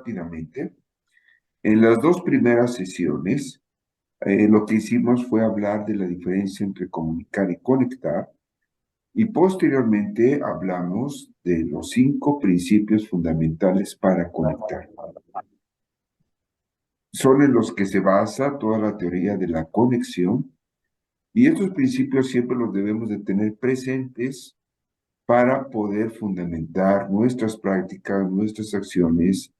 rápidamente. En las dos primeras sesiones, lo que hicimos fue hablar de la diferencia entre comunicar y conectar, y posteriormente hablamos de los 5 principios fundamentales para conectar. Son en los que se basa toda la teoría de la conexión, y estos principios siempre los debemos de tener presentes para poder fundamentar nuestras prácticas, nuestras acciones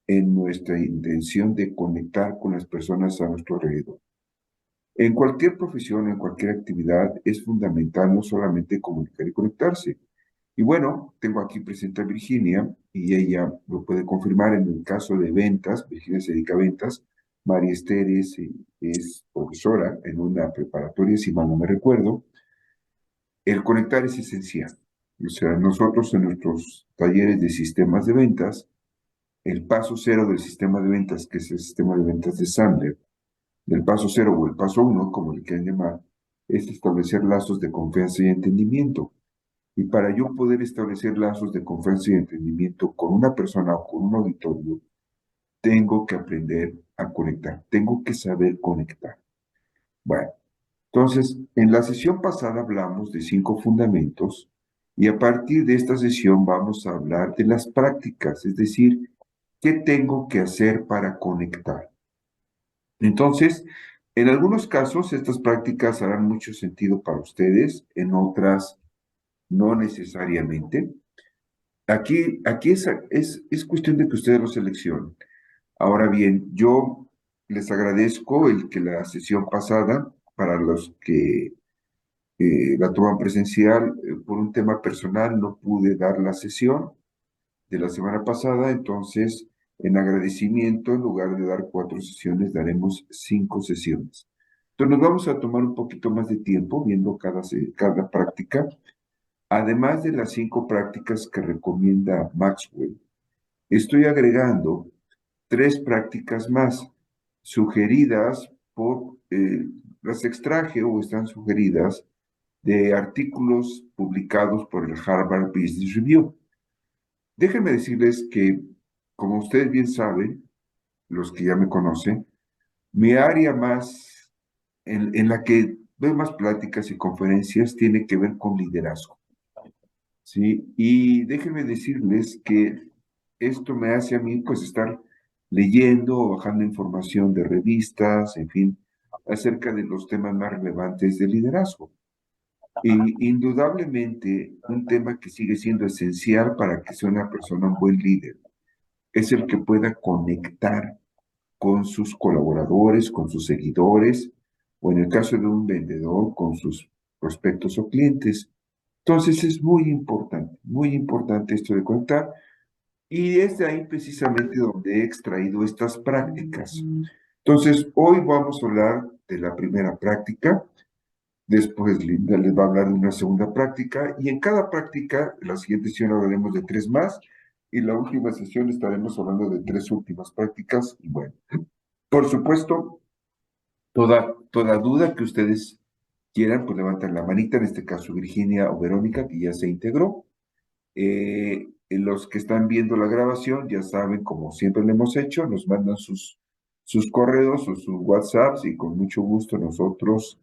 en nuestra intención de conectar con las personas a nuestro alrededor. En cualquier profesión, en cualquier actividad, es fundamental no solamente comunicar y conectarse. Y bueno, tengo aquí presente a Virginia y ella lo puede confirmar en el caso de ventas. Virginia se dedica a ventas. María Esther es profesora en una preparatoria, si mal no me recuerdo. El conectar es esencial. O sea, nosotros en nuestros talleres de sistemas de ventas, el paso cero del sistema de ventas, que es el sistema de ventas de Sandler, del paso cero o el paso uno, como le quieran llamar, es establecer lazos de confianza y entendimiento. Y para yo poder establecer lazos de confianza y entendimiento con una persona o con un auditorio, tengo que aprender a conectar, tengo que saber conectar. Bueno, entonces, en la sesión pasada hablamos de 5 fundamentos y a partir de esta sesión vamos a hablar de las prácticas, es decir, ¿qué tengo que hacer para conectar? Entonces, en algunos casos estas prácticas harán mucho sentido para ustedes, en otras no necesariamente. Aquí es cuestión de que ustedes lo seleccionen. Ahora bien, yo les agradezco el que la sesión pasada, para los que la toman presencial, por un tema personal no pude dar la sesión de la semana pasada, entonces en agradecimiento, en lugar de dar 4 sesiones, daremos 5 sesiones. Entonces nos vamos a tomar un poquito más de tiempo viendo cada práctica, además de las 5 prácticas que recomienda Maxwell. Estoy agregando 3 prácticas más sugeridas las extraje o están sugeridas de artículos publicados por el Harvard Business Review. Déjenme decirles que, como ustedes bien saben, los que ya me conocen, mi área más en la que veo más pláticas y conferencias tiene que ver con liderazgo. ¿Sí? Y déjenme decirles que esto me hace a mí pues estar leyendo o bajando información de revistas, en fin, acerca de los temas más relevantes de liderazgo. Y indudablemente un tema que sigue siendo esencial para que sea una persona un buen líder es el que pueda conectar con sus colaboradores, con sus seguidores, o en el caso de un vendedor, con sus prospectos o clientes. Entonces es muy importante esto de conectar. Y es de ahí precisamente donde he extraído estas prácticas. Entonces, hoy vamos a hablar de la primera práctica, después Linda les va a hablar de una segunda práctica, y en cada práctica, en la siguiente sesión hablaremos de 3 más, y la última sesión estaremos hablando de 3 últimas prácticas, y bueno, por supuesto, toda duda que ustedes quieran, pues levanten la manita, en este caso Virginia o Verónica, que ya se integró. Los que están viendo la grabación ya saben, como siempre lo hemos hecho, nos mandan sus correos o sus WhatsApps y con mucho gusto nosotros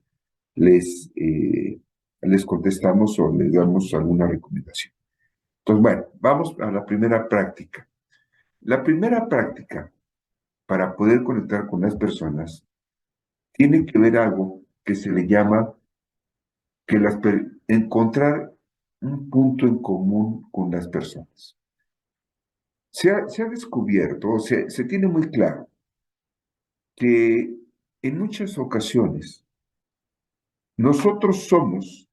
les contestamos o les damos alguna recomendación. Entonces, bueno, vamos a la primera práctica. La primera práctica para poder conectar con las personas tiene que ver algo que se le llama encontrar un punto en común con las personas. Se ha descubierto, se tiene muy claro que en muchas ocasiones nosotros somos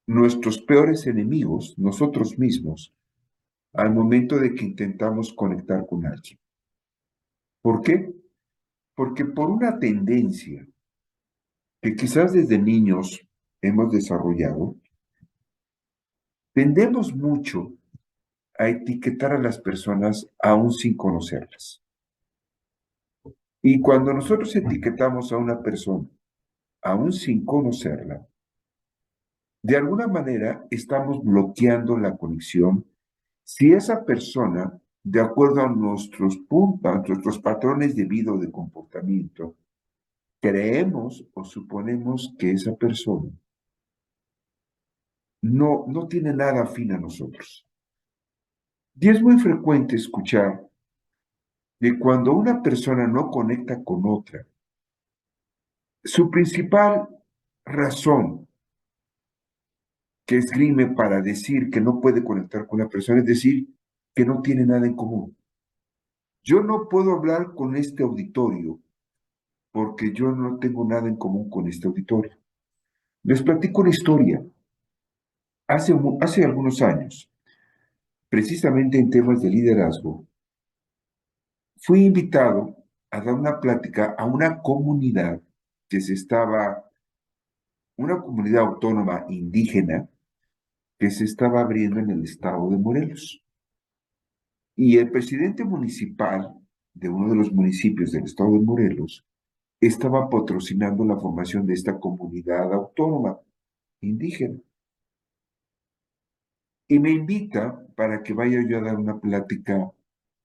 nuestros peores enemigos, nosotros mismos, al momento de que intentamos conectar con alguien. ¿Por qué? Porque por una tendencia que quizás desde niños hemos desarrollado, tendemos mucho a etiquetar a las personas aún sin conocerlas. Y cuando nosotros etiquetamos a una persona aún sin conocerla, de alguna manera estamos bloqueando la conexión si esa persona de acuerdo a nuestros puntos, a nuestros patrones de vida o de comportamiento, creemos o suponemos que esa persona no tiene nada afín a nosotros. Y es muy frecuente escuchar de cuando una persona no conecta con otra, su principal razón que esgrime para decir que no puede conectar con una persona es decir que no tiene nada en común. Yo no puedo hablar con este auditorio porque yo no tengo nada en común con este auditorio. Les platico una historia. Hace algunos años, precisamente en temas de liderazgo, fui invitado a dar una plática a una comunidad que una comunidad autónoma indígena que se estaba abriendo en el estado de Morelos. Y el presidente municipal de uno de los municipios del estado de Morelos estaba patrocinando la formación de esta comunidad autónoma indígena. Y me invita para que vaya yo a dar una plática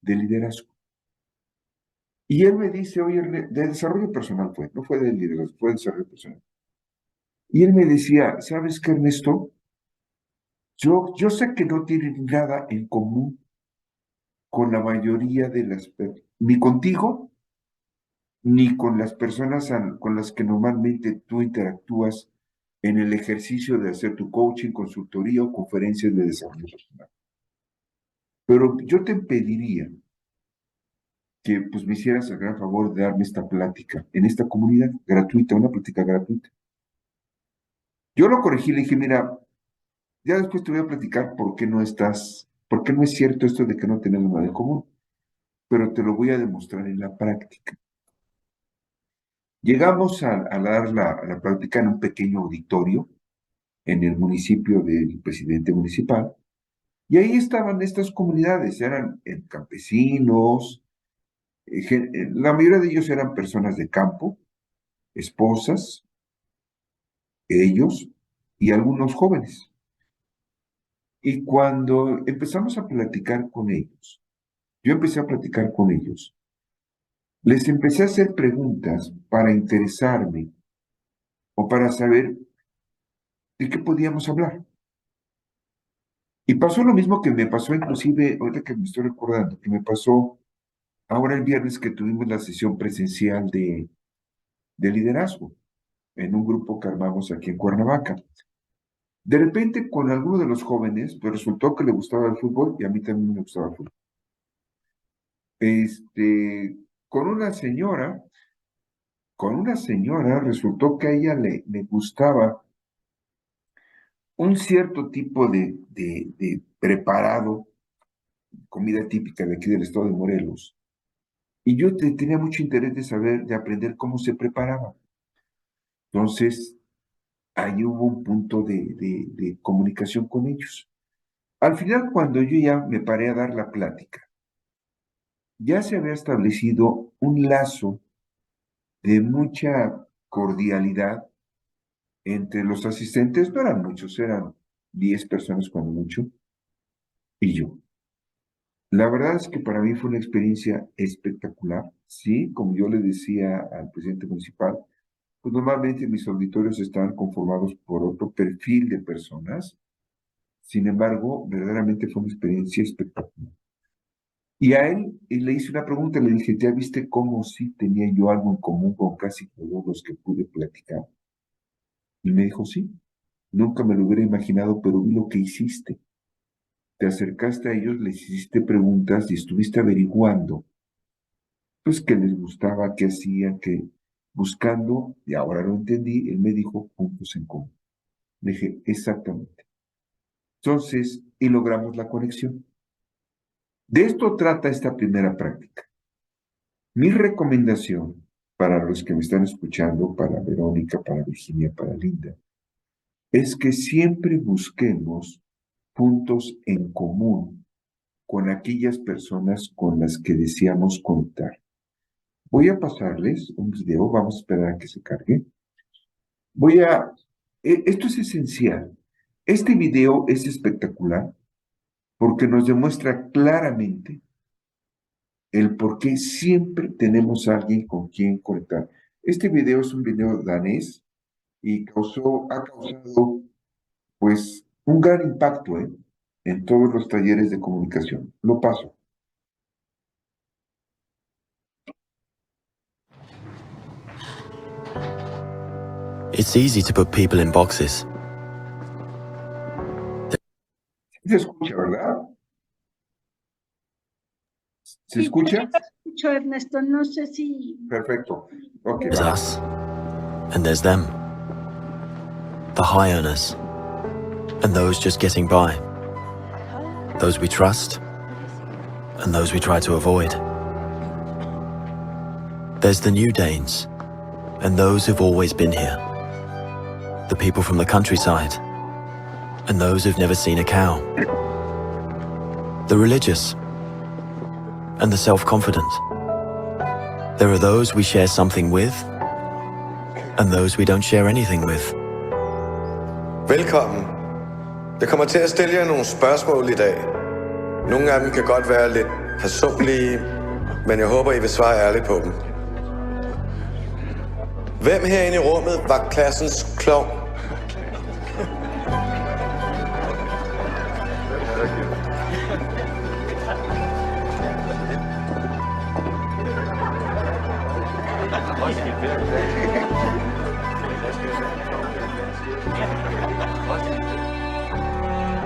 de liderazgo. Y él me dice, oye, de desarrollo personal fue, no fue de liderazgo, fue de desarrollo personal. Y él me decía, ¿sabes qué, Ernesto? Yo sé que no tienen nada en común con la mayoría de las personas, ni contigo, ni con las personas con las que normalmente tú interactúas en el ejercicio de hacer tu coaching, consultoría o conferencias de desarrollo personal. Pero yo te pediría que pues me hicieras el gran favor de darme esta plática en esta comunidad gratuita, una plática gratuita. Yo lo corregí, le dije, mira, ya después te voy a platicar por qué no es cierto esto de que no tenemos nada en común, pero te lo voy a demostrar en la práctica. Llegamos a dar la práctica en un pequeño auditorio en el municipio del presidente municipal, y ahí estaban estas comunidades, eran campesinos, la mayoría de ellos eran personas de campo, esposas, ellos y algunos jóvenes. Y cuando empezamos a platicar con ellos, yo empecé a platicar con ellos, les empecé a hacer preguntas para interesarme o para saber de qué podíamos hablar. Y pasó lo mismo que me pasó inclusive, ahorita que me estoy recordando, que me pasó ahora el viernes que tuvimos la sesión presencial de liderazgo en un grupo que armamos aquí en Cuernavaca. De repente con alguno de los jóvenes, pues resultó que le gustaba el fútbol y a mí también me gustaba el fútbol. Con una señora resultó que a ella le gustaba un cierto tipo de preparado, comida típica de aquí del estado de Morelos. Y yo tenía mucho interés de saber, de aprender cómo se preparaba. Entonces, ahí hubo un punto de comunicación con ellos. Al final, cuando yo ya me paré a dar la plática, ya se había establecido un lazo de mucha cordialidad entre los asistentes, no eran muchos, eran 10 personas cuando mucho, y yo. La verdad es que para mí fue una experiencia espectacular, sí, como yo le decía al presidente municipal, pues normalmente mis auditorios están conformados por otro perfil de personas, sin embargo, verdaderamente fue una experiencia espectacular. Y a él le hice una pregunta, le dije, ¿ya viste cómo sí tenía yo algo en común con casi todos los que pude platicar? Y me dijo, sí, nunca me lo hubiera imaginado, pero vi lo que hiciste. Te acercaste a ellos, les hiciste preguntas y estuviste averiguando, pues, qué les gustaba, qué hacían, qué, buscando, y ahora lo entendí, él me dijo puntos en común. Le dije, exactamente. Entonces, y logramos la conexión. De esto trata esta primera práctica. Mi recomendación para los que me están escuchando, para Verónica, para Virginia, para Linda, es que siempre busquemos puntos en común con aquellas personas con las que deseamos contar. Voy a pasarles un video, vamos a esperar a que se cargue. Esto es esencial. Este video es espectacular porque nos demuestra claramente el por qué siempre tenemos a alguien con quien conectar. Este video es un video danés y ha causado, pues, un gran impacto, en todos los talleres de comunicación. Lo paso. It's easy to put people in boxes. Se escucha, ¿verdad? ¿Se escucha? Escucho, Ernesto, no sé si... Perfecto. Ok, There's va. us, and there's them. The high earners, and those just getting by. Those we trust, and those we try to avoid. There's the new Danes, and those who've always been here. The people from the countryside, and those who've never seen a cow. The religious, and the self-confident. There are those we share something with, and those we don't share anything with. Velkommen. Jeg kommer til at stille jer nogle spørgsmål i dag. Nogle af dem kan godt være lidt personlige, men jeg håber, I vil svare ærligt på dem. Hvem herinde i rummet var klassens klovn?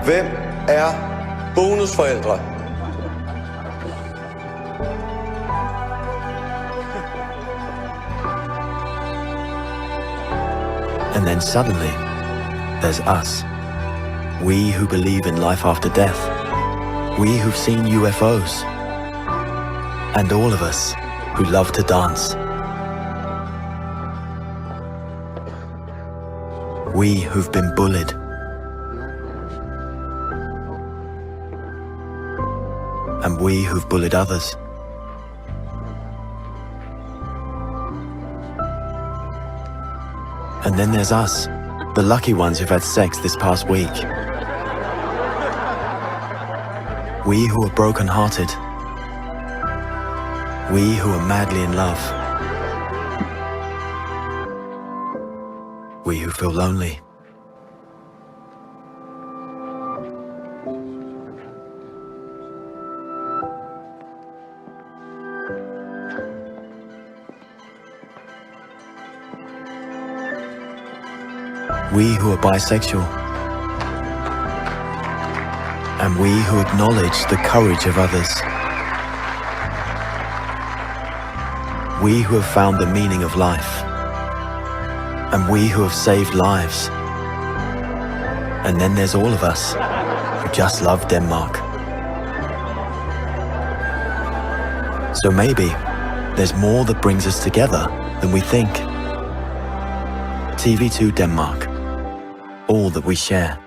Hvem er bonusforældre? And then suddenly, there's us. We who believe in life after death. We who've seen UFOs. And all of us who love to dance. We who've been bullied. And we who've bullied others. And then there's us, the lucky ones who've had sex this past week. We who are broken-hearted. We who are madly in love. We who feel lonely. We who are bisexual. And we who acknowledge the courage of others. We who have found the meaning of life. And we who have saved lives. And then there's all of us who just love Denmark. So maybe there's more that brings us together than we think. TV2 Denmark. All that we share.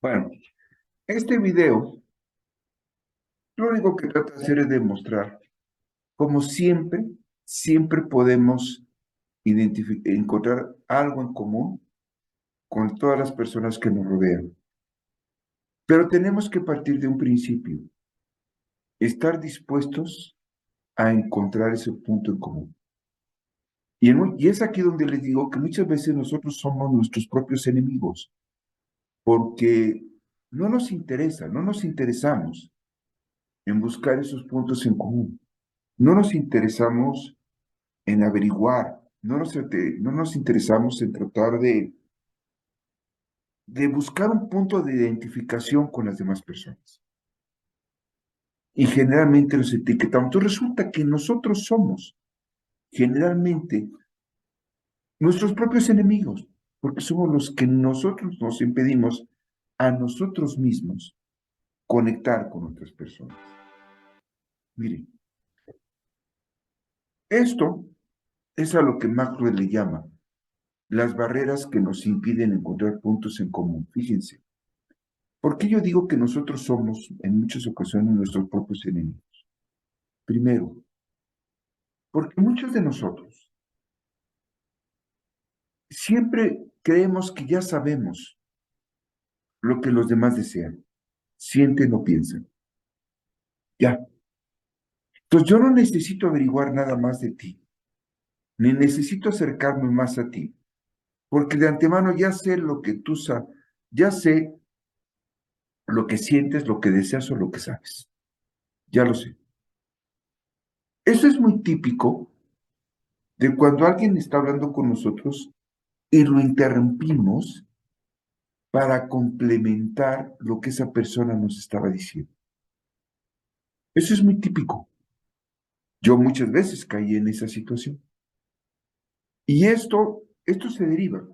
Bueno, este video lo único que trata de hacer es demostrar cómo siempre podemos encontrar algo en común con todas las personas que nos rodean. Pero tenemos que partir de un principio, estar dispuestos a encontrar ese punto en común. Y es aquí donde les digo que muchas veces nosotros somos nuestros propios enemigos, porque no nos interesa, no nos interesamos en buscar esos puntos en común. No nos interesamos en averiguar, no nos interesamos en tratar de buscar un punto de identificación con las demás personas. Y generalmente los etiquetamos. Entonces resulta que nosotros somos generalmente nuestros propios enemigos, porque somos los que nosotros nos impedimos a nosotros mismos conectar con otras personas. Miren, esto es a lo que Maxwell le llama las barreras que nos impiden encontrar puntos en común. Fíjense, ¿por qué yo digo que nosotros somos en muchas ocasiones nuestros propios enemigos? Primero, porque muchos de nosotros siempre creemos que ya sabemos lo que los demás desean, sienten o piensan. Ya. Entonces yo no necesito averiguar nada más de ti, ni necesito acercarme más a ti, porque de antemano ya sé lo que tú sabes, ya sé lo que sientes, lo que deseas o lo que sabes. Ya lo sé. Eso es muy típico de cuando alguien está hablando con nosotros y lo interrumpimos para complementar lo que esa persona nos estaba diciendo. Eso es muy típico. Yo muchas veces caí en esa situación. Y esto se deriva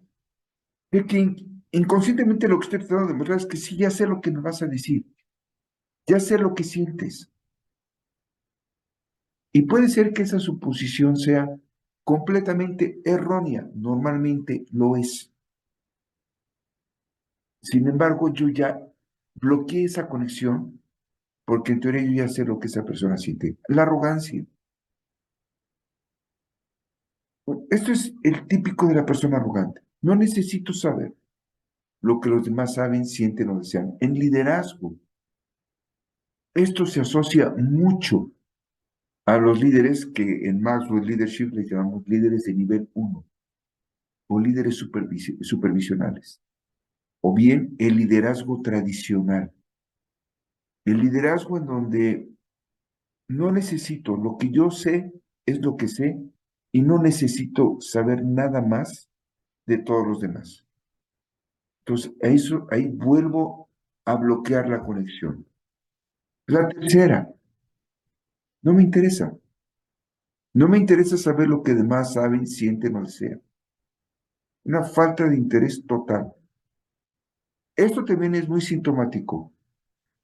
de que inconscientemente lo que estoy tratando de demostrar es que sí, ya sé lo que me vas a decir, ya sé lo que sientes. Y puede ser que esa suposición sea completamente errónea, normalmente lo es. Sin embargo, yo ya bloqueé esa conexión porque en teoría yo ya sé lo que esa persona siente. La arrogancia. Esto es el típico de la persona arrogante. No necesito saber lo que los demás saben, sienten o desean. En liderazgo, esto se asocia mucho a los líderes que en Maxwell Leadership le llamamos líderes de nivel 1 o líderes supervisionales, o bien el liderazgo tradicional. El liderazgo en donde no necesito, lo que yo sé es lo que sé y no necesito saber nada más de todos los demás. Entonces, ahí vuelvo a bloquear la conexión. La tercera, no me interesa. No me interesa saber lo que demás saben, sienten o desean. Una falta de interés total. Esto también es muy sintomático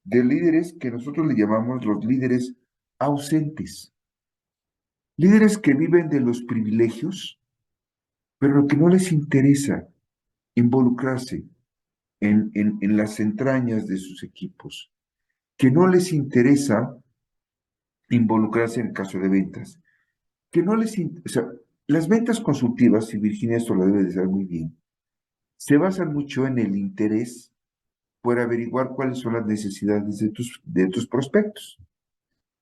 de líderes que nosotros le llamamos los líderes ausentes. Líderes que viven de los privilegios, pero lo que no les interesa involucrarse en las entrañas de sus equipos, que no les interesa involucrarse en el caso de ventas, que no les o sea, las ventas consultivas, y Virginia esto lo debe de saber muy bien, se basan mucho en el interés por averiguar cuáles son las necesidades de tus prospectos,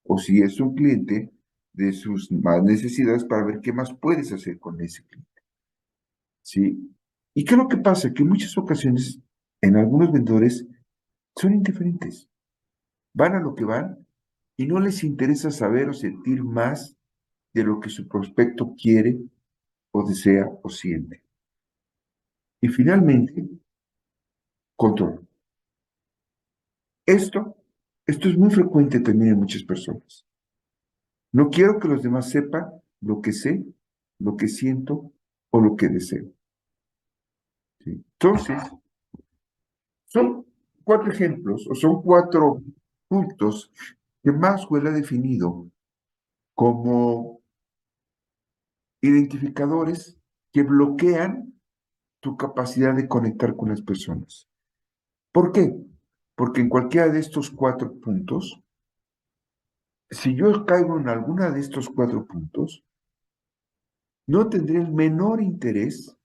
o si es un cliente, de sus más necesidades para ver qué más puedes hacer con ese cliente. ¿Sí? ¿Y qué es lo que pasa? Que en muchas ocasiones, en algunos vendedores, son indiferentes. Van a lo que van y no les interesa saber o sentir más de lo que su prospecto quiere o desea o siente. Y finalmente, control. Esto, esto es muy frecuente también en muchas personas. No quiero que los demás sepan lo que sé, lo que siento o lo que deseo. ¿Sí? Entonces, son 4 ejemplos o son 4 puntos que Maxwell ha definido como identificadores que bloquean tu capacidad de conectar con las personas. ¿Por qué? Porque en cualquiera de estos 4 puntos, si yo caigo en alguna de estos 4 puntos, no tendré el menor interés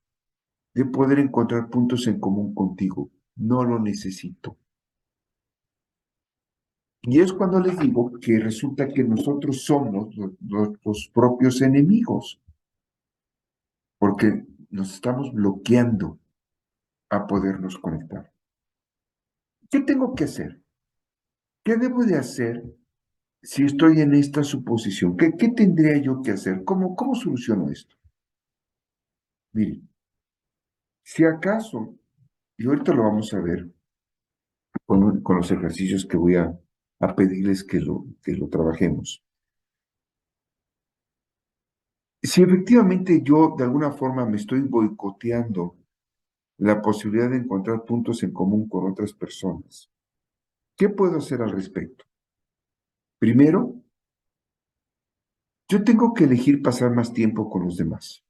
de poder encontrar puntos en común contigo. No lo necesito. Y es cuando les digo que resulta que nosotros somos los propios enemigos, porque nos estamos bloqueando a podernos conectar. ¿Qué tengo que hacer? ¿Qué debo de hacer si estoy en esta suposición? ¿Qué tendría yo que hacer? ¿Cómo soluciono esto? Miren, si acaso, y ahorita lo vamos a ver con los ejercicios que voy a pedirles que lo trabajemos. Si efectivamente yo de alguna forma me estoy boicoteando la posibilidad de encontrar puntos en común con otras personas, ¿qué puedo hacer al respecto? Primero, yo tengo que elegir pasar más tiempo con los demás.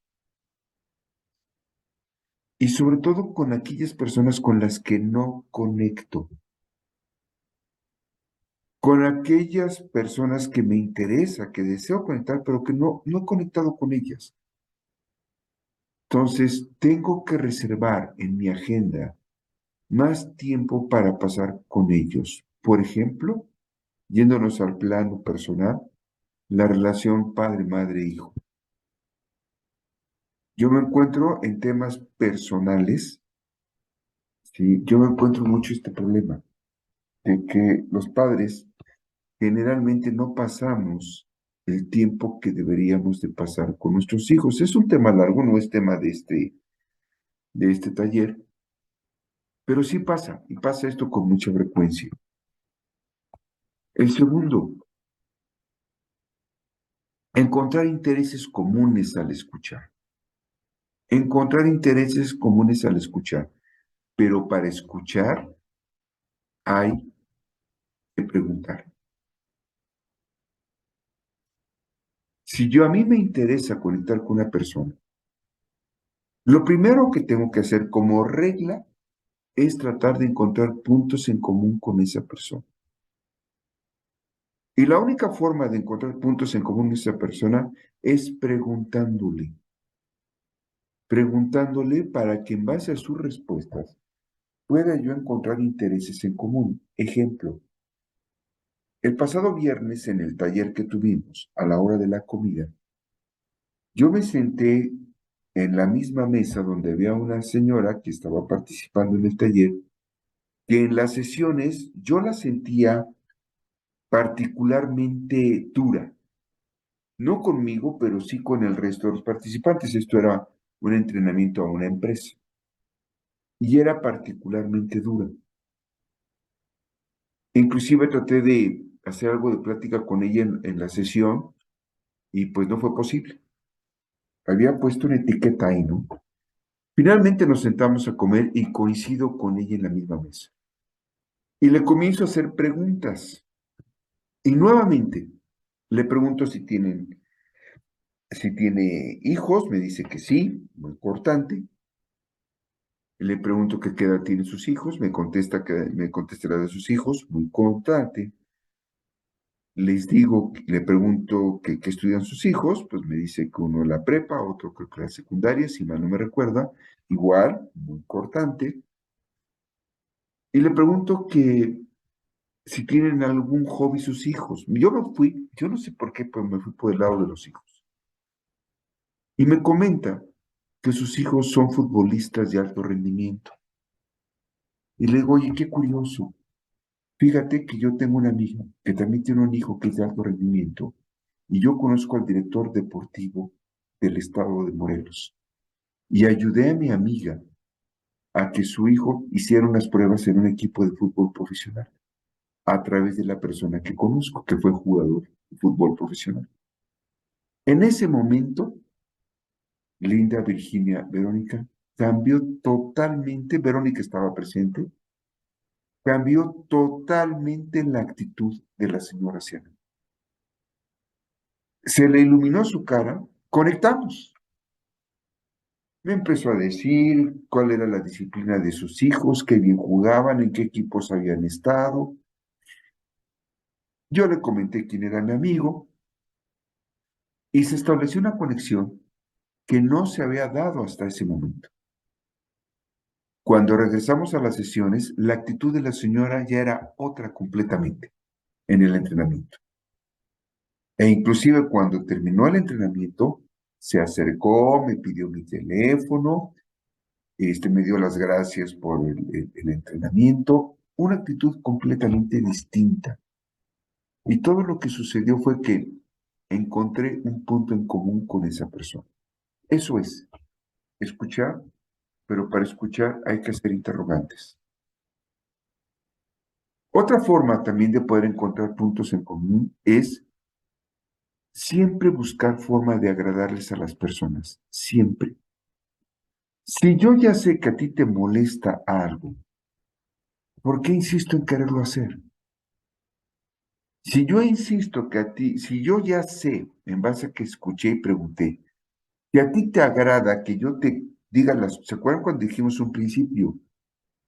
Y sobre todo con aquellas personas con las que no conecto. Con aquellas personas que me interesa, que deseo conectar, pero que no he conectado con ellas. Entonces, tengo que reservar en mi agenda más tiempo para pasar con ellos. Por ejemplo, yéndonos al plano personal, la relación padre, madre, hijo. Yo me encuentro en temas personales, ¿sí? Yo me encuentro mucho este problema de que los padres generalmente no pasamos el tiempo que deberíamos de pasar con nuestros hijos. Es un tema largo, no es tema de este taller, pero sí pasa, y pasa esto con mucha frecuencia. El segundo, encontrar intereses comunes al escuchar. Encontrar intereses comunes al escuchar, pero para escuchar hay que preguntar. Si yo a mí me interesa conectar con una persona, lo primero que tengo que hacer como regla es tratar de encontrar puntos en común con esa persona. Y la única forma de encontrar puntos en común con esa persona es preguntándole para que en base a sus respuestas pueda yo encontrar intereses en común. Ejemplo, el pasado viernes en el taller que tuvimos a la hora de la comida, yo me senté en la misma mesa donde había una señora que estaba participando en el taller, que en las sesiones yo la sentía particularmente dura, no conmigo, pero sí con el resto de los participantes. Esto era un entrenamiento a una empresa y era particularmente dura. Inclusive traté de hacer algo de plática con ella en la sesión y pues no fue posible. Había puesto una etiqueta ahí, ¿no? Finalmente nos sentamos a comer y coincido con ella en la misma mesa. Y le comienzo a hacer preguntas. Y nuevamente le pregunto si tiene hijos, me dice que sí, muy importante. Le pregunto que qué edad tienen sus hijos, me contesta la de sus hijos, muy importante. Le pregunto que qué estudian sus hijos, pues me dice que uno la prepa, otro creo que la secundaria, si mal no me recuerda, igual, muy importante. Y le pregunto que si tienen algún hobby sus hijos. Yo no sé por qué, pues me fui por el lado de los hijos. Y me comenta que sus hijos son futbolistas de alto rendimiento. Y le digo, oye, qué curioso. Fíjate que yo tengo una amiga que también tiene un hijo que es de alto rendimiento y yo conozco al director deportivo del estado de Morelos y ayudé a mi amiga a que su hijo hiciera unas pruebas en un equipo de fútbol profesional a través de la persona que conozco, que fue jugador de fútbol profesional. En ese momento, Linda, Virginia, Verónica, cambió totalmente, Verónica estaba presente, cambió totalmente la actitud de la señora Siana. Se le iluminó su cara, conectamos. Me empezó a decir cuál era la disciplina de sus hijos, qué bien jugaban, en qué equipos habían estado. Yo le comenté quién era mi amigo y se estableció una conexión que no se había dado hasta ese momento. Cuando regresamos a las sesiones, la actitud de la señora ya era otra completamente en el entrenamiento. E inclusive cuando terminó el entrenamiento, se acercó, me pidió mi teléfono, me dio las gracias por el entrenamiento, una actitud completamente distinta. Y todo lo que sucedió fue que encontré un punto en común con esa persona. Eso es, escuchar, pero para escuchar hay que hacer interrogantes. Otra forma también de poder encontrar puntos en común es siempre buscar forma de agradarles a las personas, siempre. Si yo ya sé que a ti te molesta algo, ¿por qué insisto en quererlo hacer? Si yo insisto que a ti, si yo ya sé, en base a que escuché y pregunté, que a ti te agrada que yo te diga ¿se acuerdan cuando dijimos un principio?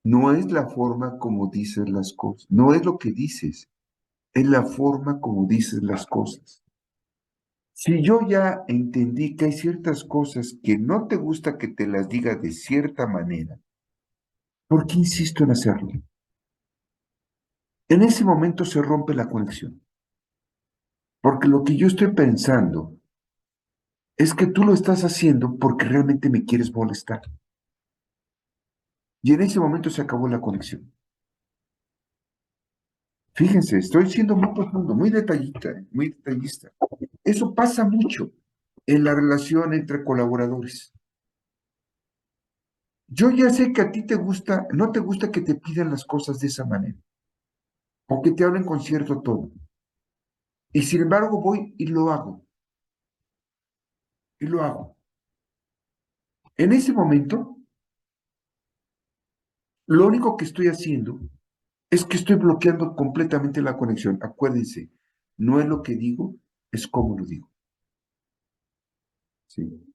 No es la forma como dices las cosas, no es lo que dices, es la forma como dices las cosas. Si yo ya entendí que hay ciertas cosas que no te gusta que te las diga de cierta manera, ¿por qué insisto en hacerlo? En ese momento se rompe la conexión. Porque lo que yo estoy pensando es que tú lo estás haciendo porque realmente me quieres molestar. Y en ese momento se acabó la conexión. Fíjense, estoy siendo muy profundo, muy detallista, muy detallista. Eso pasa mucho en la relación entre colaboradores. Yo ya sé que a ti te gusta, no te gusta que te pidan las cosas de esa manera, o que te hablen con cierto tono. Y sin embargo voy y lo hago, y lo hago. En ese momento, lo único que estoy haciendo es que estoy bloqueando completamente la conexión. Acuérdense, no es lo que digo, es cómo lo digo. ¿Sí?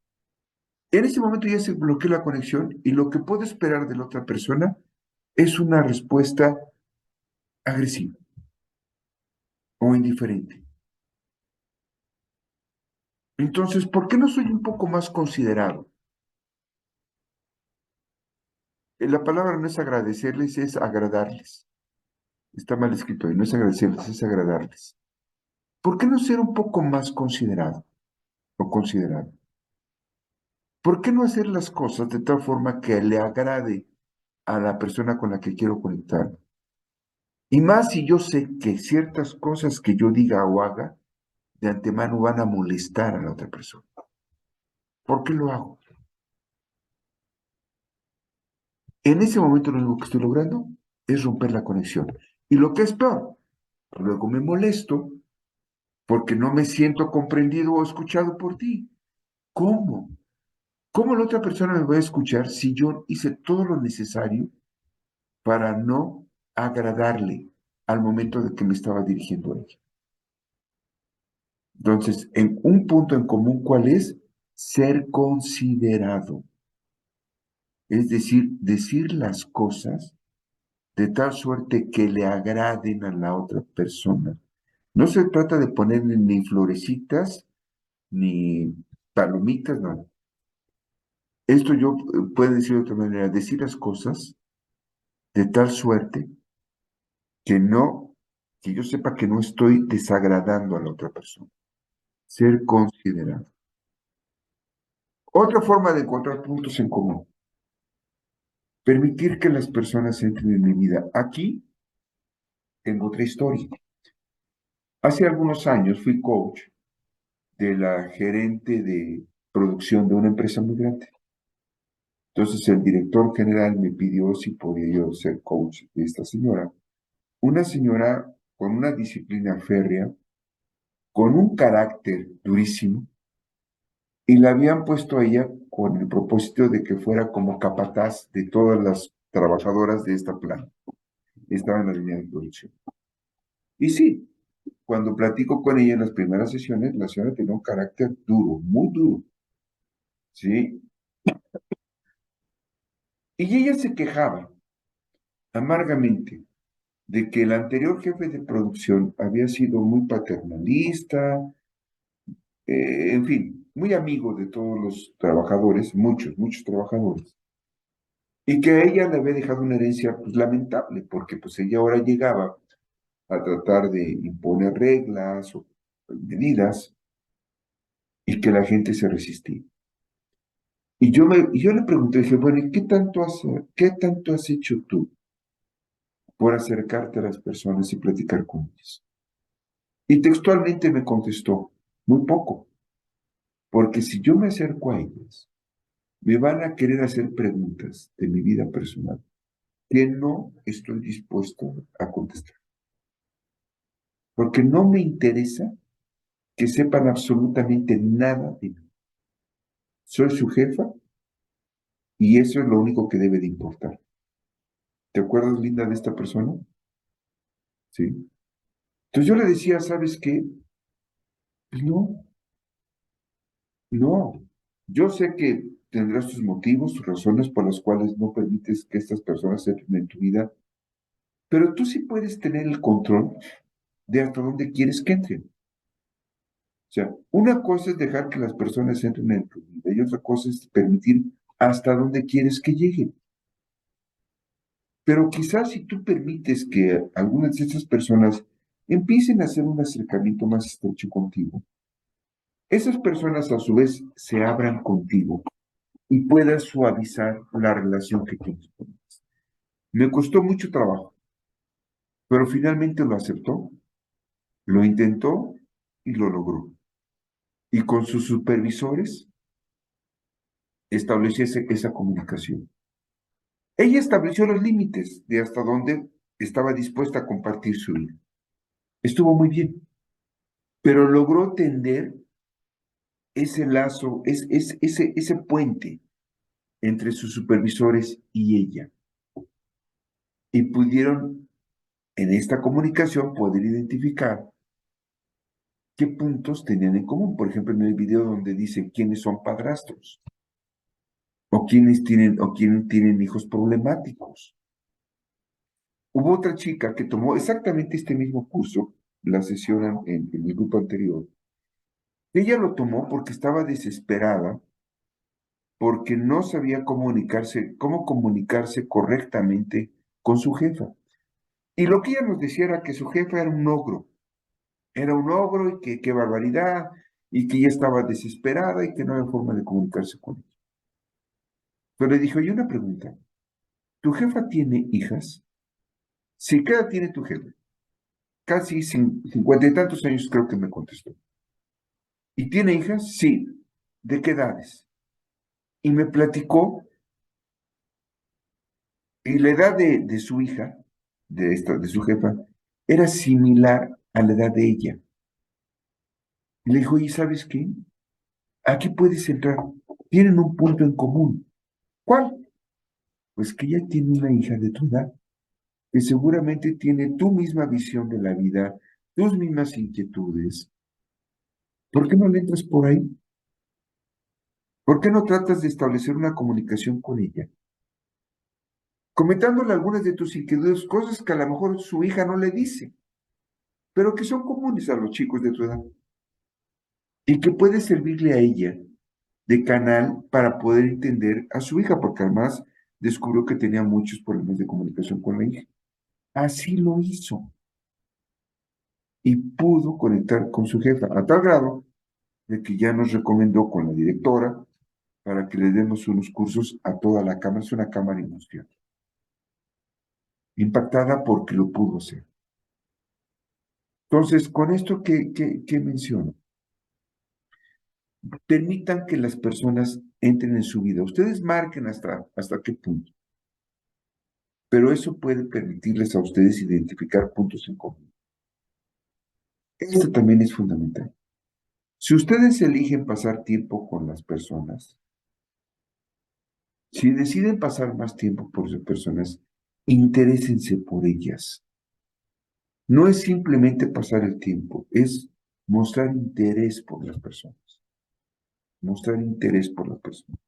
En ese momento ya se bloqueó la conexión y lo que puedo esperar de la otra persona es una respuesta agresiva o indiferente. Entonces, ¿por qué no soy un poco más considerado? La palabra no es agradecerles, es agradarles. Está mal escrito ahí, no es agradecerles, es agradarles. ¿Por qué no ser un poco más considerado o considerado? ¿Por qué no hacer las cosas de tal forma que le agrade a la persona con la que quiero conectar? Y más si yo sé que ciertas cosas que yo diga o haga de antemano van a molestar a la otra persona. ¿Por qué lo hago? En ese momento lo único que estoy logrando es romper la conexión. Y lo que es peor, luego me molesto porque no me siento comprendido o escuchado por ti. ¿Cómo? ¿Cómo la otra persona me va a escuchar si yo hice todo lo necesario para no agradarle al momento de que me estaba dirigiendo a ella? Entonces, en un punto en común, ¿cuál es? Ser considerado. Es decir las cosas de tal suerte que le agraden a la otra persona. No se trata de ponerle ni florecitas, ni palomitas, no. Esto yo puedo decir de otra manera, decir las cosas de tal suerte que no, que yo sepa que no estoy desagradando a la otra persona. Ser considerado. Otra forma de encontrar puntos en común. Permitir que las personas entren en mi vida. Aquí tengo otra historia. Hace algunos años fui coach de la gerente de producción de una empresa muy grande. Entonces el director general me pidió si podía yo ser coach de esta señora. Una señora con una disciplina férrea, con un carácter durísimo, y la habían puesto a ella con el propósito de que fuera como capataz de todas las trabajadoras de esta planta. Estaba en la línea de producción. Y sí, cuando platico con ella en las primeras sesiones, la señora tenía un carácter duro, muy duro. ¿Sí? Y ella se quejaba amargamente de que el anterior jefe de producción había sido muy paternalista, en fin, muy amigo de todos los trabajadores, muchos trabajadores, y que a ella le había dejado una herencia pues, lamentable, porque pues ella ahora llegaba a tratar de imponer reglas o medidas y que la gente se resistía. Y yo le pregunté, dije, bueno, ¿y qué tanto has hecho tú por acercarte a las personas y platicar con ellas? Y textualmente me contestó, muy poco, porque si yo me acerco a ellas, me van a querer hacer preguntas de mi vida personal que no estoy dispuesto a contestar, porque no me interesa que sepan absolutamente nada de mí. Soy su jefa y eso es lo único que debe de importar. ¿Te acuerdas, Linda, de esta persona? Sí. Entonces yo le decía, ¿sabes qué? Pues no, no. Yo sé que tendrás tus motivos, tus razones por las cuales no permites que estas personas entren en tu vida, pero tú sí puedes tener el control de hasta dónde quieres que entren. O sea, una cosa es dejar que las personas entren en tu vida y otra cosa es permitir hasta dónde quieres que lleguen. Pero quizás si tú permites que algunas de esas personas empiecen a hacer un acercamiento más estrecho contigo. Esas personas a su vez se abran contigo y puedan suavizar la relación que tienes con ellas. Me costó mucho trabajo, pero finalmente lo aceptó, lo intentó y lo logró. Y con sus supervisores estableció esa comunicación. Ella estableció los límites de hasta dónde estaba dispuesta a compartir su vida. Estuvo muy bien, pero logró tender ese lazo, ese puente entre sus supervisores y ella. Y pudieron en esta comunicación poder identificar qué puntos tenían en común. Por ejemplo, en el video donde dice quiénes son padrastros o quiénes tienen hijos problemáticos. Hubo otra chica que tomó exactamente este mismo curso, la sesión en el grupo anterior. Ella lo tomó porque estaba desesperada, porque no sabía cómo comunicarse correctamente con su jefa. Y lo que ella nos decía era que su jefa era un ogro y que qué barbaridad, y que ella estaba desesperada y que no había forma de comunicarse con ella. Pero le dije, oye, una pregunta, ¿tu jefa tiene hijas? Sí, ¿qué edad tiene tu jefa? Casi 50 y tantos años creo que me contestó. ¿Y tiene hijas? Sí. ¿De qué edades? Y me platicó, y la edad de su hija, de su jefa, era similar a la edad de ella. Y le dijo, ¿y sabes qué? Aquí puedes entrar. Tienen un punto en común. ¿Cuál? Pues que ella tiene una hija de tu edad, que seguramente tiene tu misma visión de la vida, tus mismas inquietudes. ¿Por qué no le entras por ahí? ¿Por qué no tratas de establecer una comunicación con ella? Comentándole algunas de tus inquietudes, cosas que a lo mejor su hija no le dice, pero que son comunes a los chicos de tu edad. Y que puede servirle a ella de canal para poder entender a su hija, porque además descubrió que tenía muchos problemas de comunicación con la hija. Así lo hizo. Y pudo conectar con su jefa, a tal grado de que ya nos recomendó con la directora para que le demos unos cursos a toda la cámara. Es una cámara industrial. Impactada porque lo pudo hacer. Entonces, con esto que menciono, permitan que las personas entren en su vida. Ustedes marquen hasta qué punto. Pero eso puede permitirles a ustedes identificar puntos en común. Esto también es fundamental. Si ustedes eligen pasar tiempo con las personas, si deciden pasar más tiempo por esas personas, interésense por ellas. No es simplemente pasar el tiempo, es mostrar interés por las personas. Mostrar interés por las personas.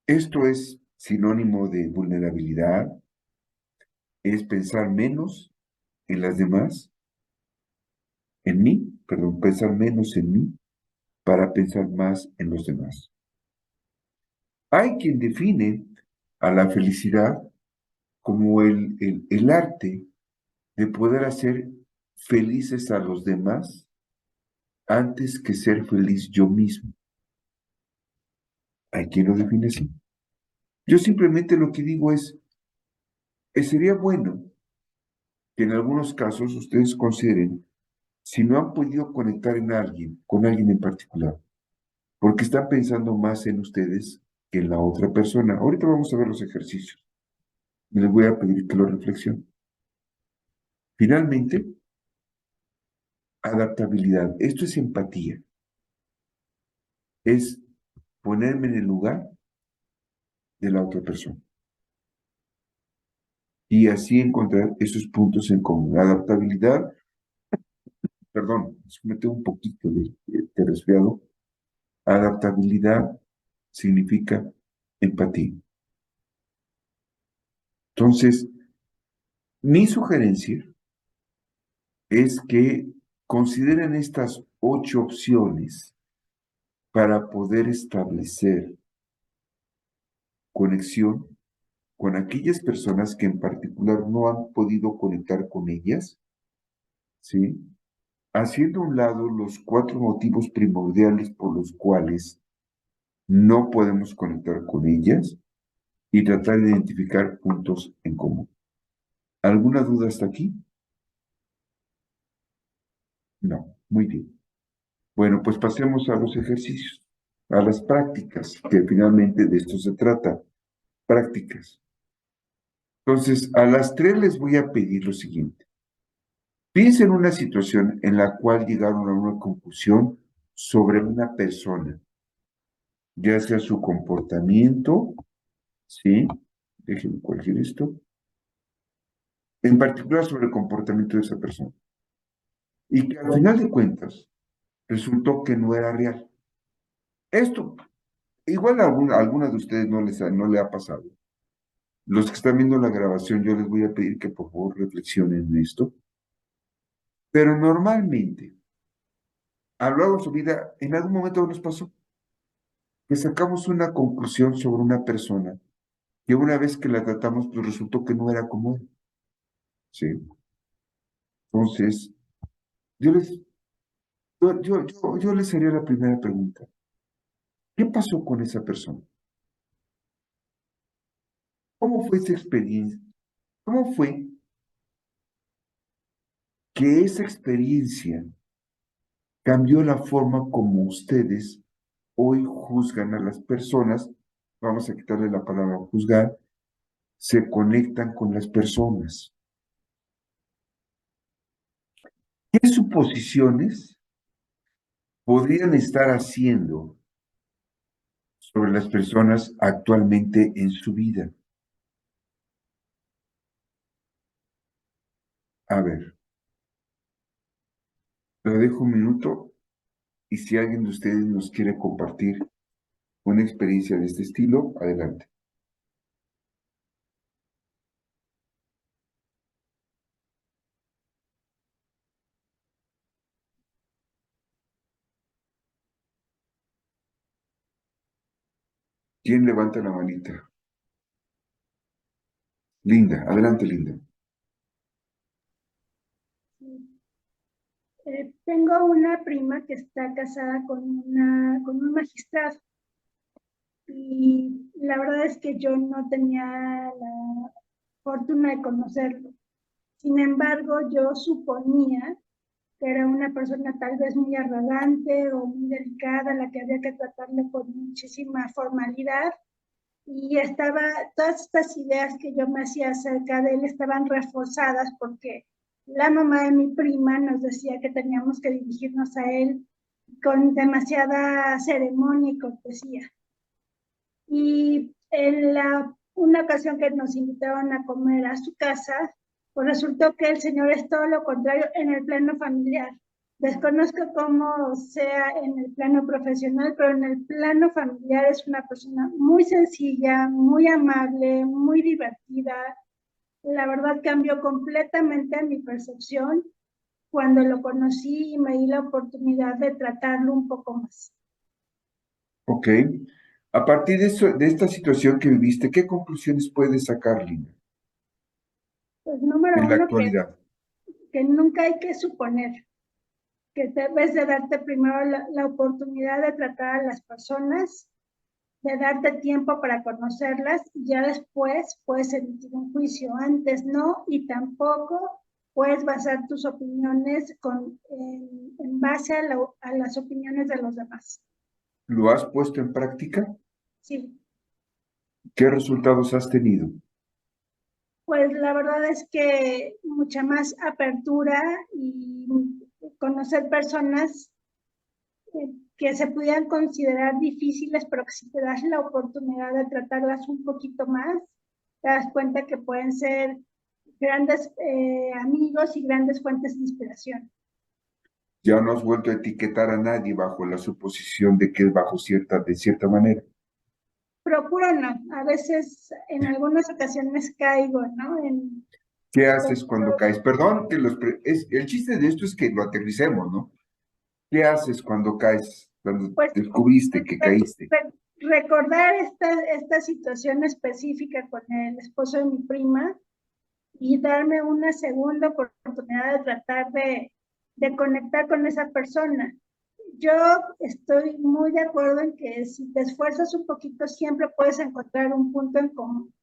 Esto es sinónimo de vulnerabilidad, es pensar menos en las demás, pensar menos en mí para pensar más en los demás. Hay quien define a la felicidad como el arte de poder hacer felices a los demás antes que ser feliz yo mismo. Hay quien lo define así. Yo simplemente lo que digo es, sería bueno que en algunos casos ustedes consideren si no han podido conectar con alguien en particular, porque están pensando más en ustedes que en la otra persona. Ahorita vamos a ver los ejercicios. Les voy a pedir que lo reflexionen. Finalmente, adaptabilidad. Esto es empatía. Es ponerme en el lugar de la otra persona. Y así encontrar esos puntos en común. Adaptabilidad, perdón, me tengo un poquito de resfriado. Adaptabilidad significa empatía. Entonces, mi sugerencia es que consideren estas 8 opciones para poder establecer conexión con aquellas personas que en particular no han podido conectar con ellas, ¿sí? Haciendo a un lado los 4 motivos primordiales por los cuales no podemos conectar con ellas y tratar de identificar puntos en común. ¿Alguna duda hasta aquí? No, muy bien. Bueno, pues pasemos a los ejercicios, a las prácticas, que finalmente de esto se trata, prácticas. Entonces, a las 3 les voy a pedir lo siguiente. Piensen en una situación en la cual llegaron a una conclusión sobre una persona, ya sea su comportamiento, ¿sí? Déjenme corregir esto. En particular sobre el comportamiento de esa persona. Y que al final de cuentas resultó que no era real. Esto, igual a alguna de ustedes no le ha pasado. Los que están viendo la grabación, yo les voy a pedir que por favor reflexionen en esto. Pero normalmente, a lo largo de su vida, en algún momento nos pasó que sacamos una conclusión sobre una persona que una vez que la tratamos, pues resultó que no era como él. ¿Sí? Entonces, yo les haría la primera pregunta. ¿Qué pasó con esa persona? ¿Cómo fue esa experiencia? ¿Cómo fue que esa experiencia cambió la forma como ustedes hoy juzgan a las personas? Vamos a quitarle la palabra juzgar, se conectan con las personas. ¿Qué suposiciones podrían estar haciendo sobre las personas actualmente en su vida? A ver, lo dejo un minuto y si alguien de ustedes nos quiere compartir una experiencia de este estilo, adelante. ¿Quién levanta la manita? Linda, adelante, Linda. Tengo una prima que está casada con un magistrado y la verdad es que yo no tenía la fortuna de conocerlo. Sin embargo, yo suponía que era una persona tal vez muy arrogante o muy delicada, a la que había que tratarle con muchísima formalidad. Y todas estas ideas que yo me hacía acerca de él estaban reforzadas porque la mamá de mi prima nos decía que teníamos que dirigirnos a él con demasiada ceremonia y cortesía. Y en una ocasión que nos invitaron a comer a su casa, pues resultó que el señor es todo lo contrario en el plano familiar. Desconozco cómo sea en el plano profesional, pero en el plano familiar es una persona muy sencilla, muy amable, muy divertida. La verdad cambió completamente mi percepción cuando lo conocí y me di la oportunidad de tratarlo un poco más. Ok. A partir de esta situación que viviste, ¿qué conclusiones puedes sacar, Linda, Pues número en la uno, actualidad? que nunca hay que suponer, que debes de darte primero la oportunidad de tratar a las personas, de darte tiempo para conocerlas y ya después puedes emitir un juicio. Antes no, y tampoco puedes basar tus opiniones en base a las opiniones de los demás. ¿Lo has puesto en práctica? Sí, ¿Qué resultados has tenido? pues la verdad es que mucha más apertura y conocer personas que se pudieran considerar difíciles, pero que si te das la oportunidad de tratarlas un poquito más, te das cuenta que pueden ser grandes amigos y grandes fuentes de inspiración. Ya no has vuelto a etiquetar a nadie bajo la suposición de que es de cierta manera. Procuro no, a veces en algunas ocasiones caigo, ¿no? ¿Qué haces cuando caes? Perdón, que el chiste de esto es que lo aterricemos, ¿no? ¿Qué haces cuando caes? Cuando pues descubriste que caíste. recordar esta situación específica con el esposo de mi prima y darme una segunda oportunidad de tratar de conectar con esa persona. Yo estoy muy de acuerdo en que si te esfuerzas un poquito siempre puedes encontrar un punto en común.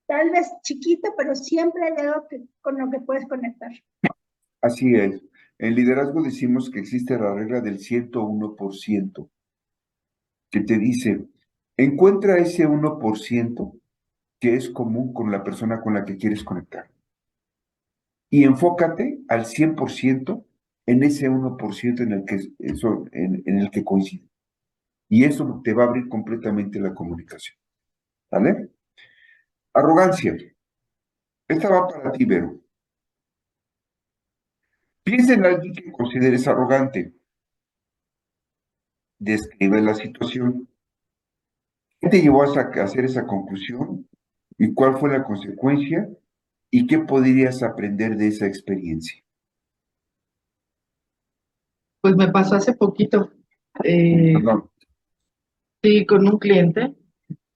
Tal vez chiquito, pero siempre hay algo con lo que puedes conectar. Así es. En liderazgo decimos que existe la regla del 101%, que te dice, encuentra ese 1% que es común con la persona con la que quieres conectar. Y enfócate al 100% en ese 1% en el que coincide. Y eso te va a abrir completamente la comunicación. ¿Vale? Arrogancia. Esta va para ti, Vero. Piensa en alguien que consideres arrogante. Describe la situación. ¿Qué te llevó a hacer esa conclusión? ¿Y cuál fue la consecuencia? ¿Y qué podrías aprender de esa experiencia? Pues me pasó hace poquito, Perdón. sí, con un cliente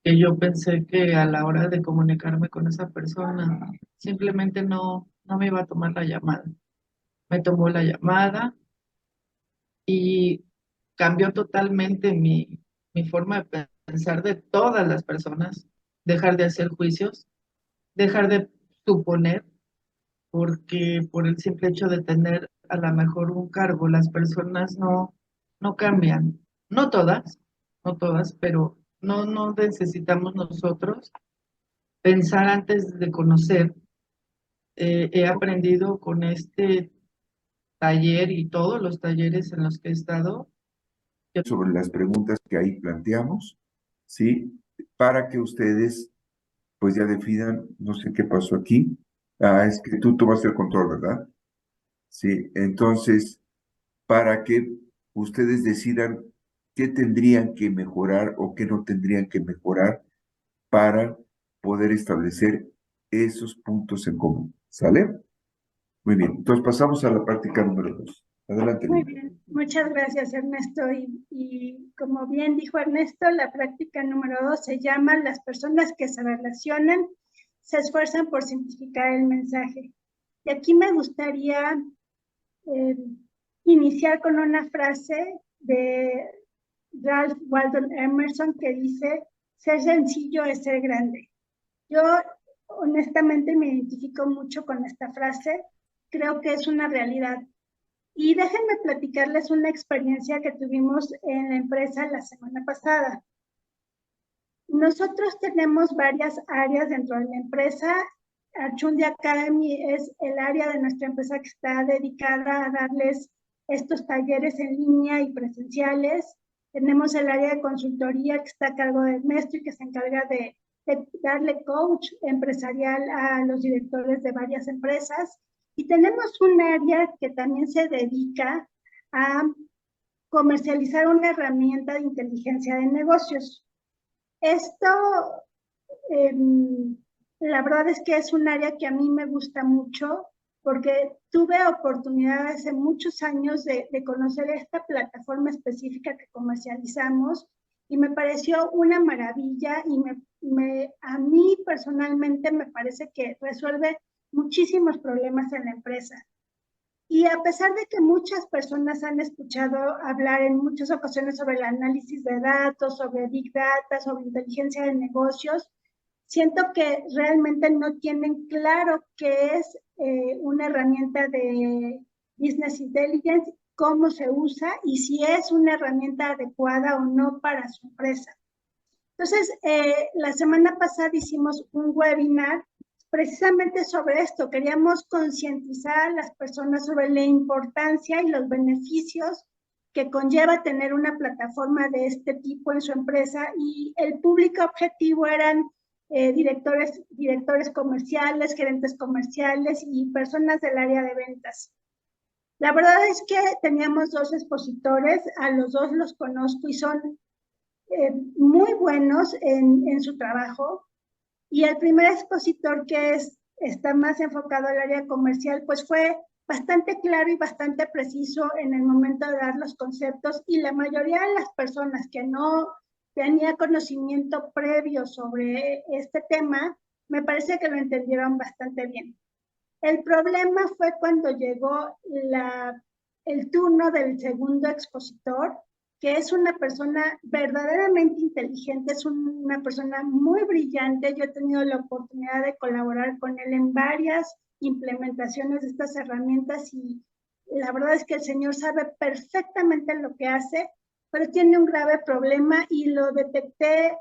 que yo pensé que a la hora de comunicarme con esa persona simplemente no me iba a tomar la llamada. Me tomó la llamada y cambió totalmente mi forma de pensar de todas las personas, dejar de hacer juicios, dejar de suponer, porque por el simple hecho de tener a lo mejor un cargo, las personas no cambian. No todas, no todas, pero no necesitamos nosotros pensar antes de conocer. He aprendido con este taller y todos los talleres en los que he estado. Sobre las preguntas que ahí planteamos, ¿sí? Para que ustedes, pues ya definan, no sé qué pasó aquí. Es que tú tomaste el control, ¿verdad? Sí, entonces, para que ustedes decidan qué tendrían que mejorar o qué no tendrían que mejorar para poder establecer esos puntos en común. ¿Sale? Muy bien, entonces pasamos a la práctica número 2. Adelante. Muy Lina. bien, muchas gracias Ernesto. Y como bien dijo Ernesto, la práctica número 2 se llama las personas que se relacionan, se esfuerzan por simplificar el mensaje. Y aquí me gustaría iniciar con una frase de Ralph Waldo Emerson que dice, ser sencillo es ser grande. Yo honestamente me identifico mucho con esta frase, creo que es una realidad. Y déjenme platicarles una experiencia que tuvimos en la empresa la semana pasada. Nosotros tenemos varias áreas dentro de la empresa. Archundi Academy es el área de nuestra empresa que está dedicada a darles estos talleres en línea y presenciales. Tenemos el área de consultoría que está a cargo del Ernesto y que se encarga de darle coach empresarial a los directores de varias empresas. Y tenemos un área que también se dedica a comercializar una herramienta de inteligencia de negocios. Esto, la verdad es que es un área que a mí me gusta mucho porque tuve oportunidad hace muchos años de conocer esta plataforma específica que comercializamos y me pareció una maravilla y a mí personalmente me parece que resuelve muchísimos problemas en la empresa. Y a pesar de que muchas personas han escuchado hablar en muchas ocasiones sobre el análisis de datos, sobre Big Data, sobre inteligencia de negocios, siento que realmente no tienen claro qué es una herramienta de Business Intelligence, cómo se usa y si es una herramienta adecuada o no para su empresa. Entonces, la semana pasada hicimos un webinar precisamente sobre esto. Queríamos concientizar a las personas sobre la importancia y los beneficios que conlleva tener una plataforma de este tipo en su empresa y el público objetivo eran directores comerciales, gerentes comerciales y personas del área de ventas. La verdad es que teníamos 2 expositores, a los 2 los conozco y son muy buenos en su trabajo. Y el primer expositor que está más enfocado al área comercial, pues fue bastante claro y bastante preciso en el momento de dar los conceptos y la mayoría de las personas que no tenía conocimiento previo sobre este tema, me parece que lo entendieron bastante bien. El problema fue cuando llegó el turno del segundo expositor, que es una persona verdaderamente inteligente, es una persona muy brillante. Yo he tenido la oportunidad de colaborar con él en varias implementaciones de estas herramientas y la verdad es que el señor sabe perfectamente lo que hace, pero tiene un grave problema y lo detecté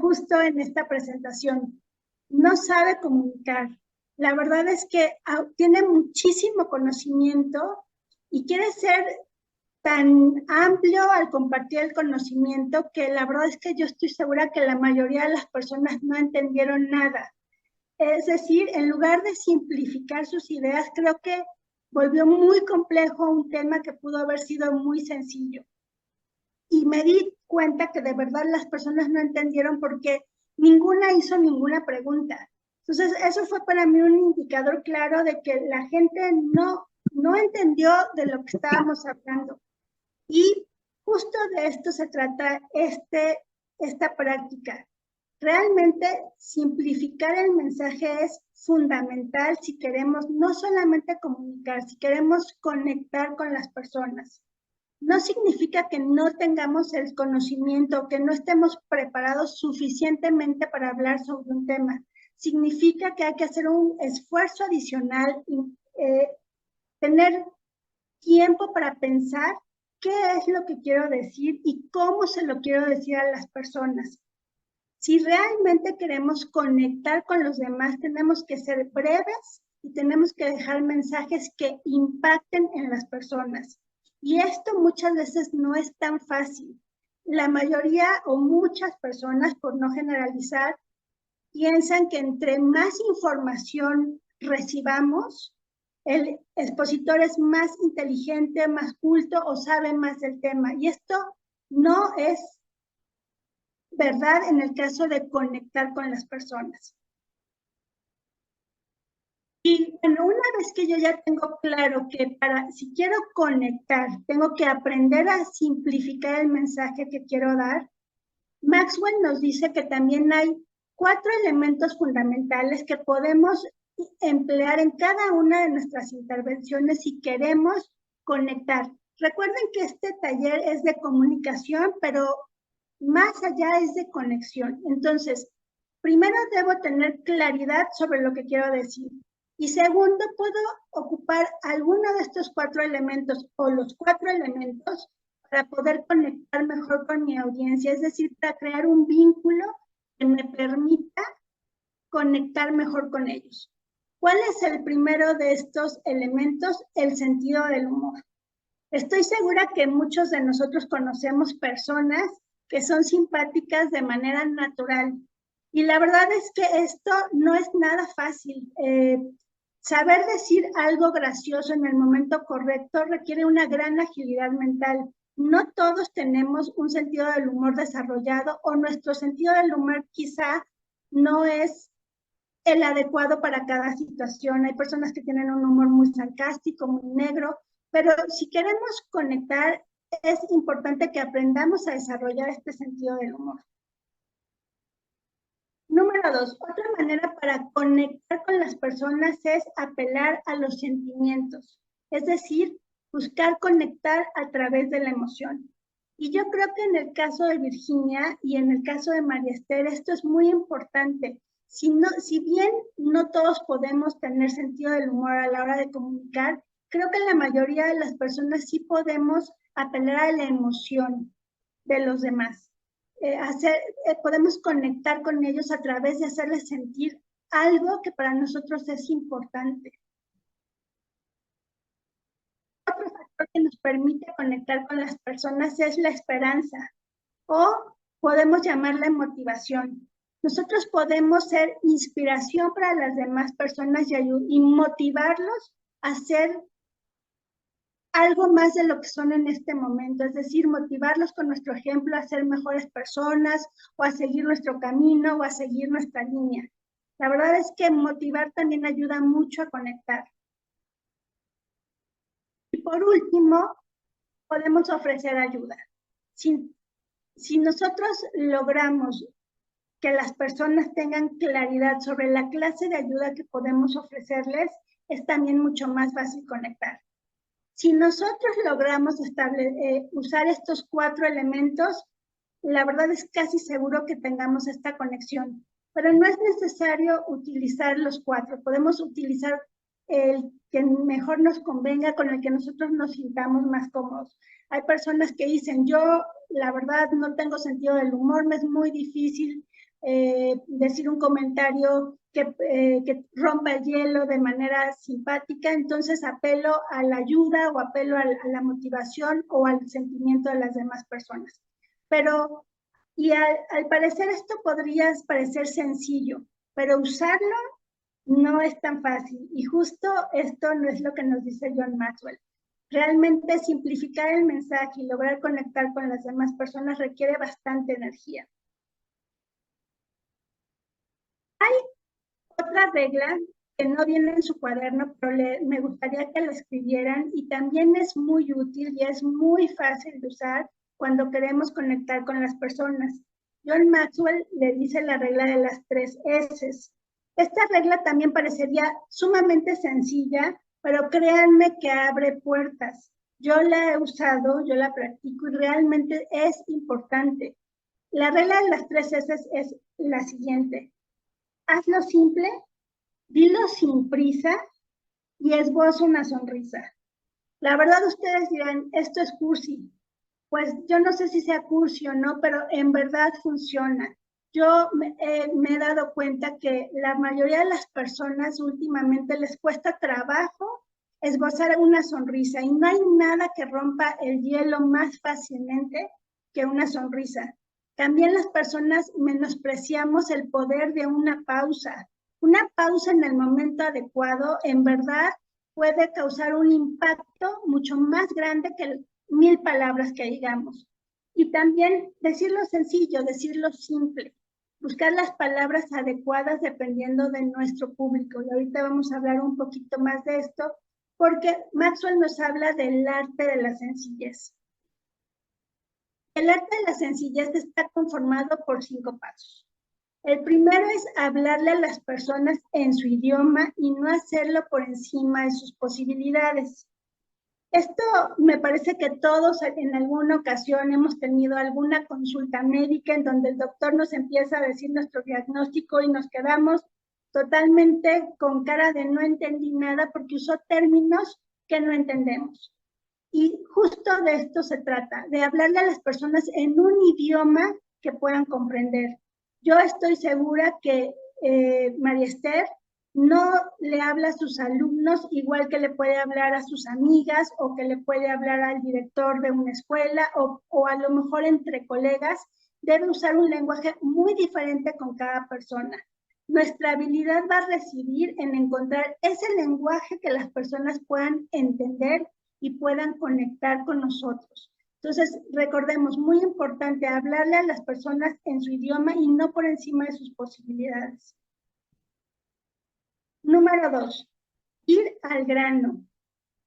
justo en esta presentación. No sabe comunicar. La verdad es que tiene muchísimo conocimiento y quiere ser tan amplio al compartir el conocimiento que la verdad es que yo estoy segura que la mayoría de las personas no entendieron nada. Es decir, en lugar de simplificar sus ideas, creo que volvió muy complejo un tema que pudo haber sido muy sencillo. Y me di cuenta que de verdad las personas no entendieron porque ninguna hizo ninguna pregunta. Entonces, eso fue para mí un indicador claro de que la gente no entendió de lo que estábamos hablando. Y justo de esto se trata esta práctica. Realmente simplificar el mensaje es fundamental si queremos no solamente comunicar, si queremos conectar con las personas. No significa que no tengamos el conocimiento, que no estemos preparados suficientemente para hablar sobre un tema. Significa que hay que hacer un esfuerzo adicional y tener tiempo para pensar qué es lo que quiero decir y cómo se lo quiero decir a las personas. Si realmente queremos conectar con los demás, tenemos que ser breves y tenemos que dejar mensajes que impacten en las personas. Y esto muchas veces no es tan fácil. La mayoría o muchas personas, por no generalizar, piensan que entre más información recibamos, el expositor es más inteligente, más culto o sabe más del tema. Y esto no es verdad en el caso de conectar con las personas. Y bueno, una vez que yo ya tengo claro que si quiero conectar, tengo que aprender a simplificar el mensaje que quiero dar, Maxwell nos dice que también hay 4 elementos fundamentales que podemos emplear en cada una de nuestras intervenciones si queremos conectar. Recuerden que este taller es de comunicación, pero más allá es de conexión. Entonces, primero debo tener claridad sobre lo que quiero decir. Y segundo, puedo ocupar alguno de estos 4 elementos o los 4 elementos para poder conectar mejor con mi audiencia, es decir, para crear un vínculo que me permita conectar mejor con ellos. ¿Cuál es el primero de estos elementos? El sentido del humor. Estoy segura que muchos de nosotros conocemos personas que son simpáticas de manera natural. Y la verdad es que esto no es nada fácil. Saber decir algo gracioso en el momento correcto requiere una gran agilidad mental. No todos tenemos un sentido del humor desarrollado o nuestro sentido del humor quizá no es el adecuado para cada situación. Hay personas que tienen un humor muy sarcástico, muy negro, pero si queremos conectar, es importante que aprendamos a desarrollar este sentido del humor. Número 2, otra manera para conectar con las personas es apelar a los sentimientos, es decir, buscar conectar a través de la emoción. Y yo creo que en el caso de Virginia y en el caso de María Esther, esto es muy importante. Si bien no todos podemos tener sentido del humor a la hora de comunicar, creo que la mayoría de las personas sí podemos apelar a la emoción de los demás. Podemos conectar con ellos a través de hacerles sentir algo que para nosotros es importante. Otro factor que nos permite conectar con las personas es la esperanza, o podemos llamarla motivación. Nosotros podemos ser inspiración para las demás personas y motivarlos a hacer algo más de lo que son en este momento, es decir, motivarlos con nuestro ejemplo a ser mejores personas o a seguir nuestro camino o a seguir nuestra línea. La verdad es que motivar también ayuda mucho a conectar. Y por último, podemos ofrecer ayuda. Si nosotros logramos que las personas tengan claridad sobre la clase de ayuda que podemos ofrecerles, es también mucho más fácil conectar. Si nosotros logramos usar estos 4 elementos, la verdad es casi seguro que tengamos esta conexión. Pero no es necesario utilizar los 4. Podemos utilizar el que mejor nos convenga, con el que nosotros nos sintamos más cómodos. Hay personas que dicen, yo la verdad no tengo sentido del humor, me es muy difícil decir un comentario que rompa el hielo de manera simpática, entonces apelo a la ayuda o apelo a la motivación o al sentimiento de las demás personas. Pero, y al parecer esto podría parecer sencillo, pero usarlo no es tan fácil. Y justo esto no es lo que nos dice John Maxwell. Realmente simplificar el mensaje y lograr conectar con las demás personas requiere bastante energía. Hay otra regla que no viene en su cuaderno, pero me gustaría que la escribieran y también es muy útil y es muy fácil de usar cuando queremos conectar con las personas. John Maxwell le dice la regla de las 3 S. Esta regla también parecería sumamente sencilla, pero créanme que abre puertas. Yo la he usado, yo la practico y realmente es importante. La regla de las 3 S es la siguiente. Hazlo simple, dilo sin prisa y esboza una sonrisa. La verdad ustedes dirán, esto es cursi. Pues yo no sé si sea cursi o no, pero en verdad funciona. Yo me he dado cuenta que la mayoría de las personas últimamente les cuesta trabajo esbozar una sonrisa y no hay nada que rompa el hielo más fácilmente que una sonrisa. También las personas menospreciamos el poder de una pausa. Una pausa en el momento adecuado, en verdad, puede causar un impacto mucho más grande que 1000 palabras que digamos. Y también decirlo sencillo, decirlo simple. Buscar las palabras adecuadas dependiendo de nuestro público. Y ahorita vamos a hablar un poquito más de esto, porque Maxwell nos habla del arte de la sencillez. El arte de la sencillez está conformado por 5 pasos. El primero es hablarle a las personas en su idioma y no hacerlo por encima de sus posibilidades. Esto me parece que todos en alguna ocasión hemos tenido alguna consulta médica en donde el doctor nos empieza a decir nuestro diagnóstico y nos quedamos totalmente con cara de no entendí nada porque usó términos que no entendemos. Y justo de esto se trata, de hablarle a las personas en un idioma que puedan comprender. Yo estoy segura que María Esther no le habla a sus alumnos igual que le puede hablar a sus amigas o que le puede hablar al director de una escuela o a lo mejor entre colegas. Debe usar un lenguaje muy diferente con cada persona. Nuestra habilidad va a residir en encontrar ese lenguaje que las personas puedan entender y puedan conectar con nosotros. Entonces, recordemos, muy importante hablarle a las personas en su idioma y no por encima de sus posibilidades. Número 2, ir al grano.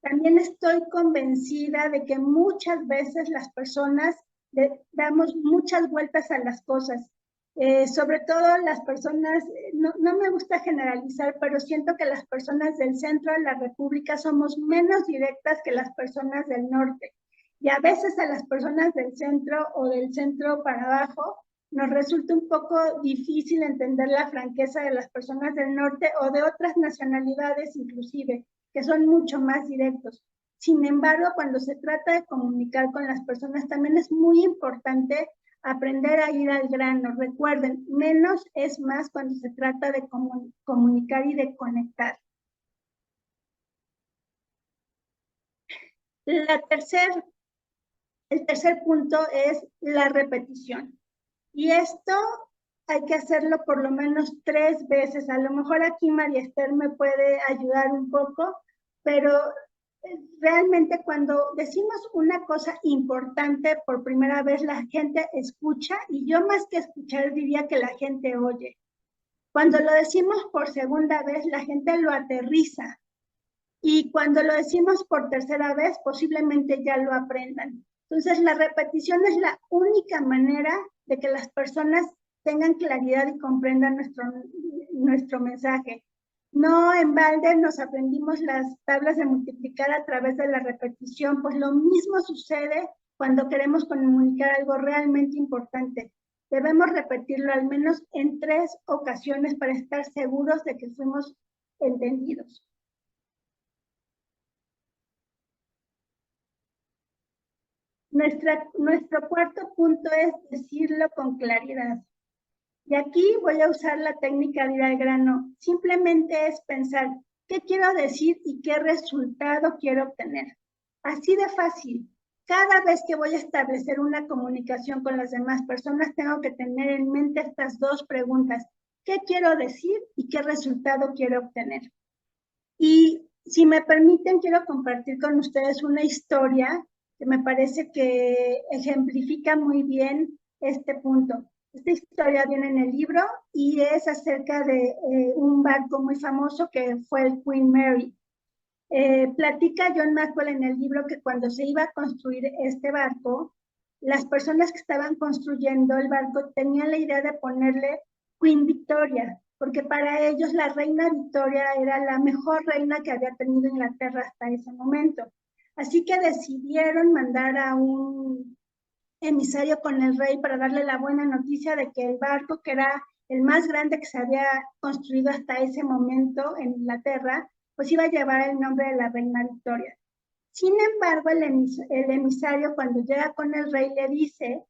También estoy convencida de que muchas veces las personas damos muchas vueltas a las cosas. Sobre todo las personas, no me gusta generalizar, pero siento que las personas del centro de la República somos menos directas que las personas del norte. Y a veces a las personas del centro o del centro para abajo nos resulta un poco difícil entender la franqueza de las personas del norte o de otras nacionalidades inclusive, que son mucho más directos. Sin embargo, cuando se trata de comunicar con las personas, también es muy importante aprender a ir al grano. Recuerden, menos es más cuando se trata de comunicar y de conectar. El tercer punto es la repetición. Y esto hay que hacerlo por lo menos 3 veces. A lo mejor aquí María Esther me puede ayudar un poco, pero realmente cuando decimos una cosa importante por primera vez, la gente escucha, y yo más que escuchar diría que la gente oye. Cuando lo decimos por segunda vez, la gente lo aterriza. Y cuando lo decimos por tercera vez, posiblemente ya lo aprendan. Entonces, la repetición es la única manera de que las personas tengan claridad y comprendan nuestro mensaje. No en balde nos aprendimos las tablas de multiplicar a través de la repetición, pues lo mismo sucede cuando queremos comunicar algo realmente importante. Debemos repetirlo al menos en 3 ocasiones para estar seguros de que fuimos entendidos. Nuestro cuarto punto es decirlo con claridad. Y aquí voy a usar la técnica de ir al grano. Simplemente es pensar qué quiero decir y qué resultado quiero obtener. Así de fácil. Cada vez que voy a establecer una comunicación con las demás personas, tengo que tener en mente estas 2 preguntas. ¿Qué quiero decir y qué resultado quiero obtener? Y si me permiten, quiero compartir con ustedes una historia que me parece que ejemplifica muy bien este punto. Esta historia viene en el libro y es acerca de un barco muy famoso que fue el Queen Mary. Platica John Maxwell en el libro que cuando se iba a construir este barco, las personas que estaban construyendo el barco tenían la idea de ponerle Queen Victoria, porque para ellos la reina Victoria era la mejor reina que había tenido Inglaterra hasta ese momento. Así que decidieron mandar a un emisario con el rey para darle la buena noticia de que el barco, que era el más grande que se había construido hasta ese momento en Inglaterra, pues iba a llevar el nombre de la reina Victoria. Sin embargo, el emisario cuando llega con el rey le dice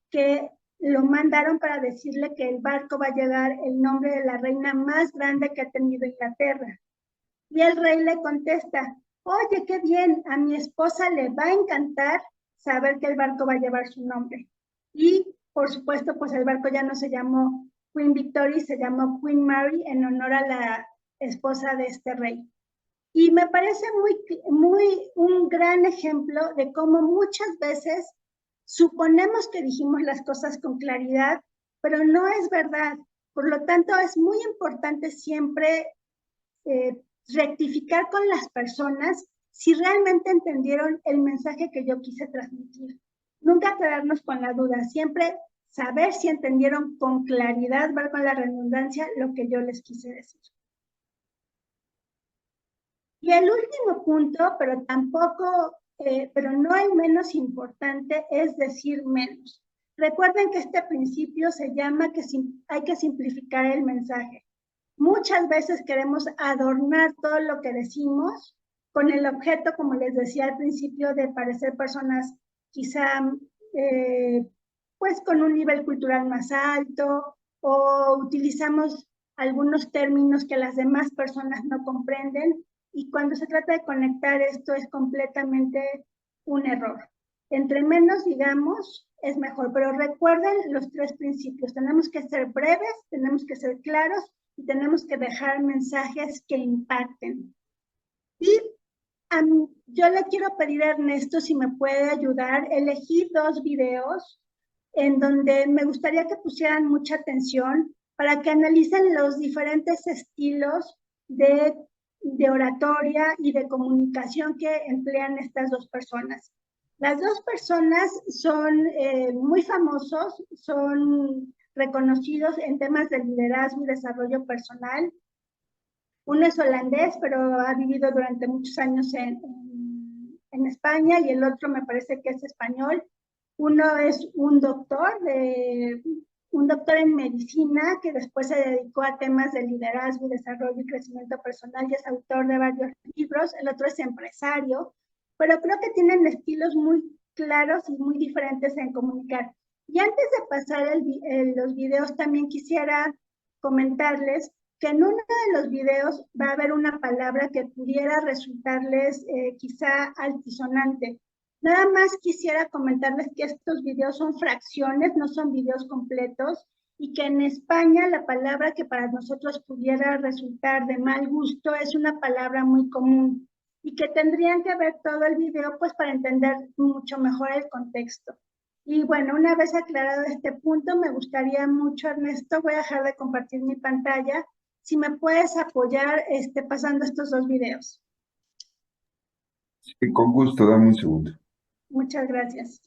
que lo mandaron para decirle que el barco va a llevar el nombre de la reina más grande que ha tenido Inglaterra. Y el rey le contesta, oye, qué bien, a mi esposa le va a encantar saber que el barco va a llevar su nombre. Y, por supuesto, pues el barco ya no se llamó Queen Victoria, se llamó Queen Mary en honor a la esposa de este rey. Y me parece un gran ejemplo de cómo muchas veces suponemos que dijimos las cosas con claridad, pero no es verdad. Por lo tanto, es muy importante siempre rectificar con las personas si realmente entendieron el mensaje que yo quise transmitir. Nunca quedarnos con la duda, siempre saber si entendieron con claridad, valga la redundancia, lo que yo les quise decir. Y el último punto, pero pero no el menos importante, es decir menos. Recuerden que este principio se llama que hay que simplificar el mensaje. Muchas veces queremos adornar todo lo que decimos con el objeto, como les decía al principio, de parecer personas quizá pues con un nivel cultural más alto, o utilizamos algunos términos que las demás personas no comprenden, y cuando se trata de conectar esto es completamente un error. Entre menos digamos, es mejor, pero recuerden los 3 principios. Tenemos que ser breves, tenemos que ser claros y tenemos que dejar mensajes que impacten. Y yo le quiero pedir a Ernesto si me puede ayudar. Elegí 2 videos en donde me gustaría que pusieran mucha atención para que analicen los diferentes estilos de oratoria y de comunicación que emplean estas 2 personas. Las 2 personas son muy famosos, son reconocidos en temas de liderazgo y desarrollo personal. Uno es holandés, pero ha vivido durante muchos años en España, y el otro me parece que es español. Uno es un doctor en medicina que después se dedicó a temas de liderazgo, desarrollo y crecimiento personal y es autor de varios libros. El otro es empresario, pero creo que tienen estilos muy claros y muy diferentes en comunicar. Y antes de pasar los videos, también quisiera comentarles que en uno de los videos va a haber una palabra que pudiera resultarles quizá altisonante. Nada más quisiera comentarles que estos videos son fracciones, no son videos completos, y que en España la palabra que para nosotros pudiera resultar de mal gusto es una palabra muy común, y que tendrían que ver todo el video pues para entender mucho mejor el contexto. Y bueno, una vez aclarado este punto, me gustaría mucho, Ernesto, voy a dejar de compartir mi pantalla, si me puedes apoyar pasando estos 2 videos. Sí, con gusto, dame un segundo. Muchas gracias.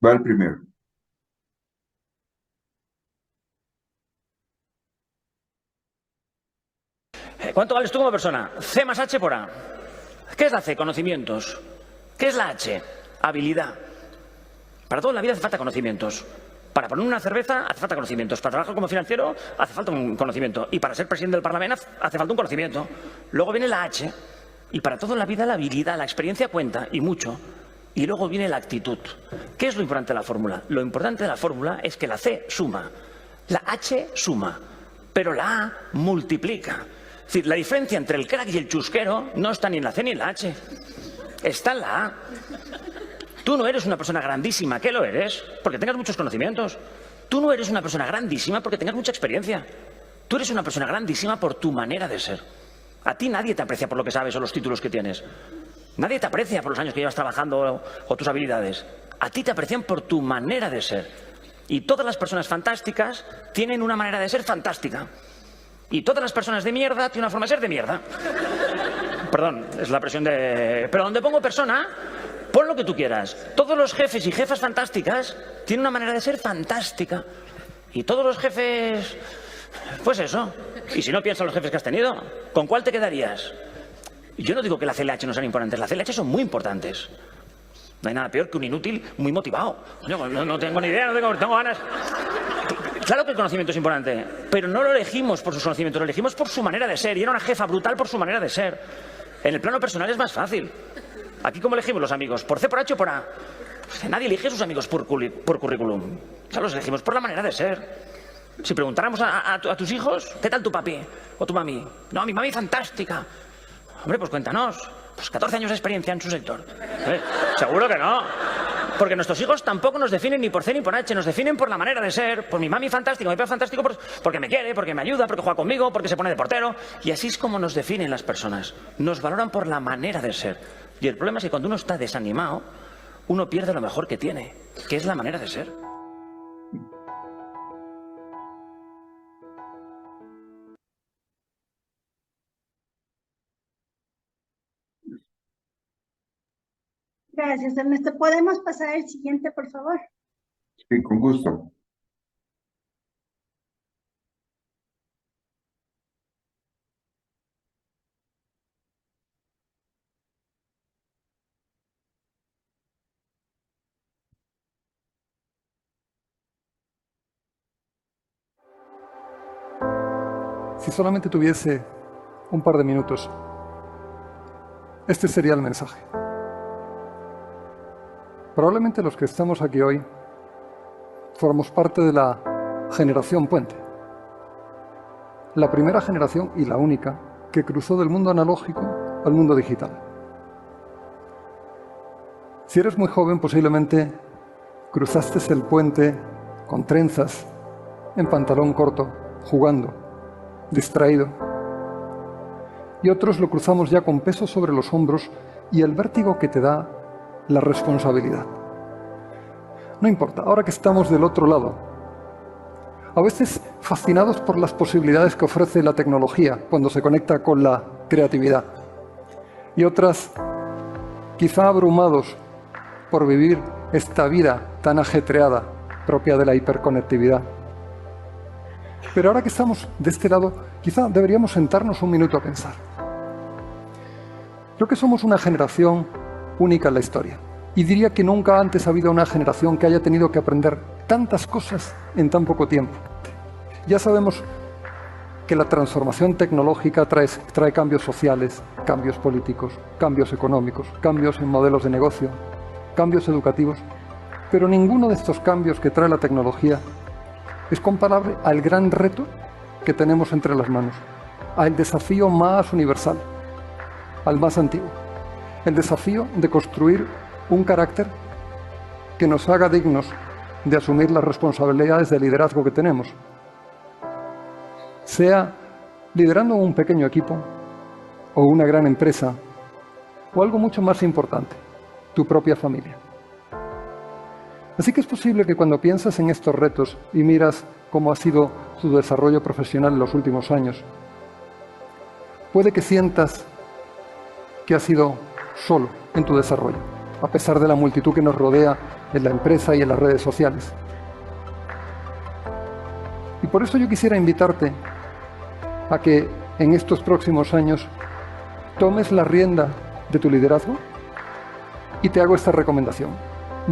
Va el primero. ¿Cuánto vales tú como persona? C más H por A. ¿Qué es la C? Conocimientos. ¿Qué es la H? Habilidad. Para todo en la vida hace falta conocimientos. Para poner una cerveza hace falta conocimientos. Para trabajar como financiero hace falta un conocimiento. Y para ser presidente del Parlamento hace falta un conocimiento. Luego viene la H. Y para todo en la vida la habilidad, la experiencia cuenta, y mucho. Y luego viene la actitud. ¿Qué es lo importante de la fórmula? Lo importante de la fórmula es que la C suma. La H suma. Pero la A multiplica. Es decir, la diferencia entre el crack y el chusquero no está ni en la C ni en la H. Está en la A. Tú no eres una persona grandísima. ¿Qué lo eres? Porque tengas muchos conocimientos. Tú no eres una persona grandísima porque tengas mucha experiencia. Tú eres una persona grandísima por tu manera de ser. A ti nadie te aprecia por lo que sabes o los títulos que tienes. Nadie te aprecia por los años que llevas trabajando o tus habilidades. A ti te aprecian por tu manera de ser. Y todas las personas fantásticas tienen una manera de ser fantástica. Y todas las personas de mierda tienen una forma de ser de mierda. Perdón, es la presión de... Pero donde pongo persona, pon lo que tú quieras. Todos los jefes y jefas fantásticas tienen una manera de ser fantástica. Y todos los jefes... Pues eso. Y si no piensas en los jefes que has tenido, ¿con cuál te quedarías? Yo no digo que la CLH no sean importantes. Las CLH son muy importantes. No hay nada peor que un inútil muy motivado. No tengo ni idea, no tengo ganas... Claro que el conocimiento es importante, pero no lo elegimos por sus conocimientos, lo elegimos por su manera de ser. Y era una jefa brutal por su manera de ser. En el plano personal es más fácil. Aquí, ¿cómo elegimos los amigos? ¿Por C, por H o por A? Pues nadie elige a sus amigos por currículum. O sea, los elegimos por la manera de ser. Si preguntáramos a tus hijos, ¿qué tal tu papi o tu mami? No, mi mami fantástica. Hombre, pues cuéntanos. Pues 14 años de experiencia en su sector. Seguro que no. Porque nuestros hijos tampoco nos definen ni por C ni por H, nos definen por la manera de ser, por mi mami fantástico, mi papá fantástico, porque me quiere, porque me ayuda, porque juega conmigo, porque se pone de portero. Y así es como nos definen las personas. Nos valoran por la manera de ser. Y el problema es que cuando uno está desanimado, uno pierde lo mejor que tiene, que es la manera de ser. Gracias, Ernesto. ¿Podemos pasar al siguiente, por favor? Sí, con gusto. Si solamente tuviese un par de minutos, este sería el mensaje. Probablemente los que estamos aquí hoy formamos parte de la generación puente. La primera generación y la única que cruzó del mundo analógico al mundo digital. Si eres muy joven, posiblemente cruzaste el puente con trenzas, en pantalón corto, jugando, distraído. Y otros lo cruzamos ya con peso sobre los hombros y el vértigo que te da la responsabilidad. No importa, ahora que estamos del otro lado, a veces fascinados por las posibilidades que ofrece la tecnología cuando se conecta con la creatividad, y otras quizá abrumados por vivir esta vida tan ajetreada propia de la hiperconectividad. Pero ahora que estamos de este lado, quizá deberíamos sentarnos un minuto a pensar. Creo que somos una generación única en la historia. Y diría que nunca antes ha habido una generación que haya tenido que aprender tantas cosas en tan poco tiempo. Ya sabemos que la transformación tecnológica trae cambios sociales, cambios políticos, cambios económicos, cambios en modelos de negocio, cambios educativos, pero ninguno de estos cambios que trae la tecnología es comparable al gran reto que tenemos entre las manos, al desafío más universal, al más antiguo, el desafío de construir un carácter que nos haga dignos de asumir las responsabilidades de liderazgo que tenemos, sea liderando un pequeño equipo o una gran empresa o algo mucho más importante, tu propia familia. Así que es posible que cuando piensas en estos retos y miras cómo ha sido tu desarrollo profesional en los últimos años, puede que sientas que has sido solo en tu desarrollo, a pesar de la multitud que nos rodea en la empresa y en las redes sociales. Y por eso yo quisiera invitarte a que en estos próximos años tomes la rienda de tu liderazgo y te hago esta recomendación.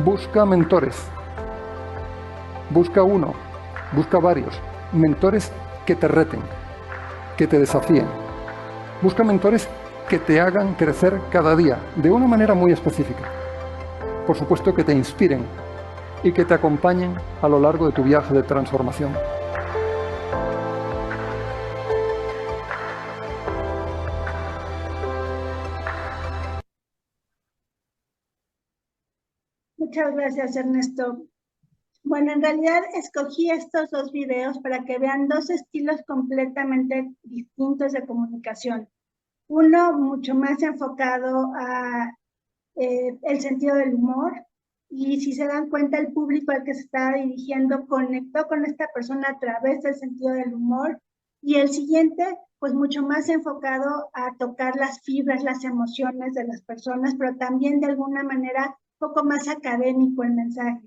Busca mentores. Busca uno, busca varios. Mentores que te reten, que te desafíen. Busca mentores que te hagan crecer cada día de una manera muy específica. Por supuesto que te inspiren y que te acompañen a lo largo de tu viaje de transformación. Muchas gracias, Ernesto. Bueno, en realidad escogí estos dos videos para que vean dos estilos completamente distintos de comunicación. Uno mucho más enfocado a el sentido del humor, y si se dan cuenta, el público al que se estaba dirigiendo conectó con esta persona a través del sentido del humor, y el siguiente, pues mucho más enfocado a tocar las fibras, las emociones de las personas, pero también de alguna manera un poco más académico el mensaje.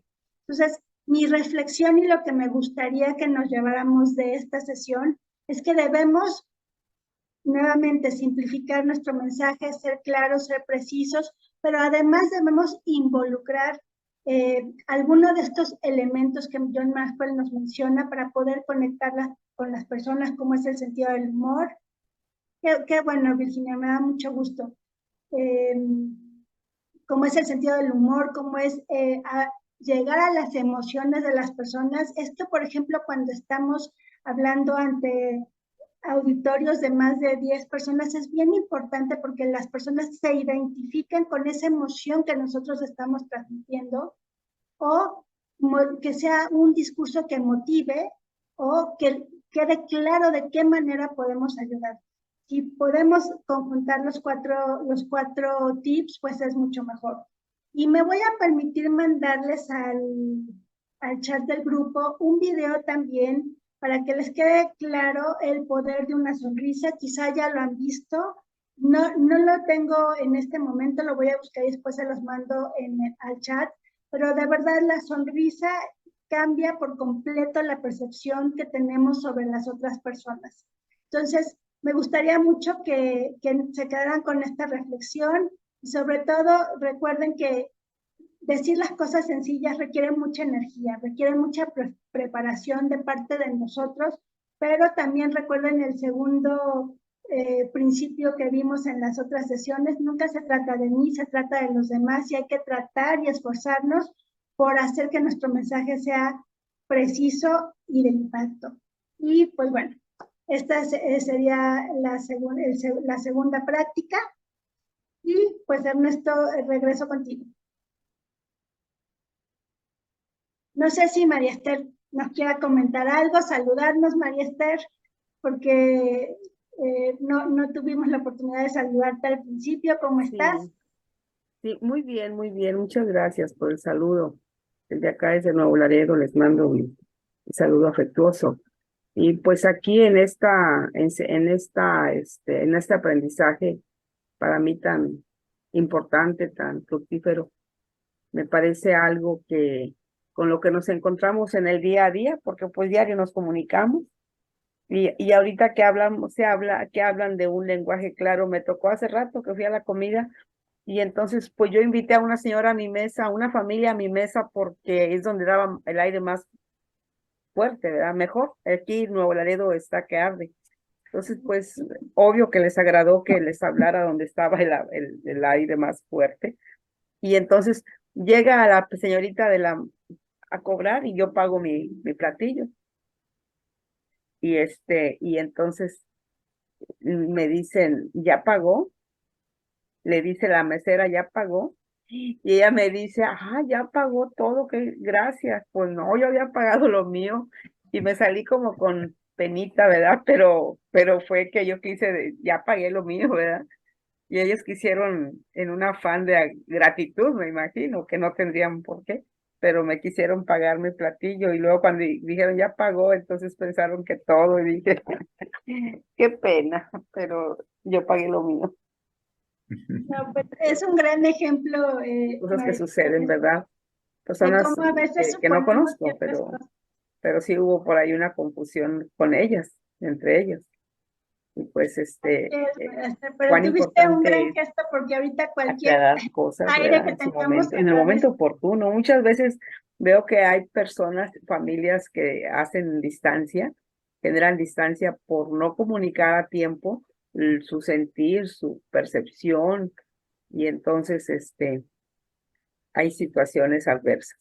Entonces, mi reflexión y lo que me gustaría que nos lleváramos de esta sesión es que debemos nuevamente simplificar nuestro mensaje, ser claros, ser precisos, pero además debemos involucrar alguno de estos elementos que John Maxwell nos menciona para poder conectarlas con las personas, como es el sentido del humor. Qué bueno, Virginia, me da mucho gusto. Cómo es el sentido del humor, cómo es llegar a las emociones de las personas. Esto, por ejemplo, cuando estamos hablando ante auditorios de más de 10 personas, es bien importante porque las personas se identifican con esa emoción que nosotros estamos transmitiendo, o que sea un discurso que motive, o que quede claro de qué manera podemos ayudar. Si podemos conjuntar los cuatro tips, pues es mucho mejor. Y me voy a permitir mandarles al chat del grupo un video también para que les quede claro el poder de una sonrisa. Quizá ya lo han visto. No lo tengo en este momento, lo voy a buscar y después se los mando al chat. Pero de verdad la sonrisa cambia por completo la percepción que tenemos sobre las otras personas. Entonces, me gustaría mucho que se quedaran con esta reflexión, y sobre todo recuerden que decir las cosas sencillas requiere mucha energía, requiere mucha preparación de parte de nosotros, pero también recuerden el segundo principio que vimos en las otras sesiones: nunca se trata de mí, se trata de los demás, y hay que tratar y esforzarnos por hacer que nuestro mensaje sea preciso y de impacto. Y pues bueno, esta sería la segunda práctica. Y pues Ernesto, regreso contigo. No sé si María Esther nos quiera comentar algo, saludarnos, María Esther, porque no tuvimos la oportunidad de saludarte al principio. ¿Cómo estás? Sí, muy bien, muchas gracias por el saludo. Desde acá, desde Nuevo Laredo, les mando un saludo afectuoso. Y pues aquí en este aprendizaje para mí tan importante, tan fructífero, me parece algo que con lo que nos encontramos en el día a día, porque pues diario nos comunicamos, y ahorita que hablan de un lenguaje claro. Me tocó hace rato que fui a la comida, y entonces pues yo invité a una señora a mi mesa, a una familia a mi mesa, porque es donde daba el aire más fuerte, ¿verdad? Mejor. Aquí Nuevo Laredo está que arde. Entonces, pues, obvio que les agradó que les hablara donde estaba el aire más fuerte. Y entonces llega la señorita a cobrar, y yo pago mi platillo. Y entonces me dicen, ¿ya pagó? Le dice la mesera, ¿ya pagó? Y ella me dice, ya pagó todo, que gracias. Pues no, yo había pagado lo mío, y me salí como con penita, ¿verdad? Pero fue que yo quise, ya pagué lo mío, ¿verdad? Y ellos quisieron, en un afán de gratitud, me imagino, que no tendrían por qué, pero me quisieron pagar mi platillo y luego cuando dijeron ya pagó, entonces pensaron que todo y dije, qué pena, pero yo pagué lo mío. No, pues, es un gran ejemplo, Cosas que María, suceden, ¿verdad? de Personas cómo a veces que no suponemos conozco, ciertas cosas. pero sí hubo por ahí una confusión con ellas, entre ellas. Y pues Pero cuán tuviste un gran importante es gesto porque ahorita cualquier aclarar cosas, aire ¿verdad? que En su tengamos momento, en el a través. momento oportuno. Muchas veces veo que hay personas, familias que hacen distancia, generan distancia por no comunicar a tiempo su sentir, su percepción, y entonces hay situaciones adversas.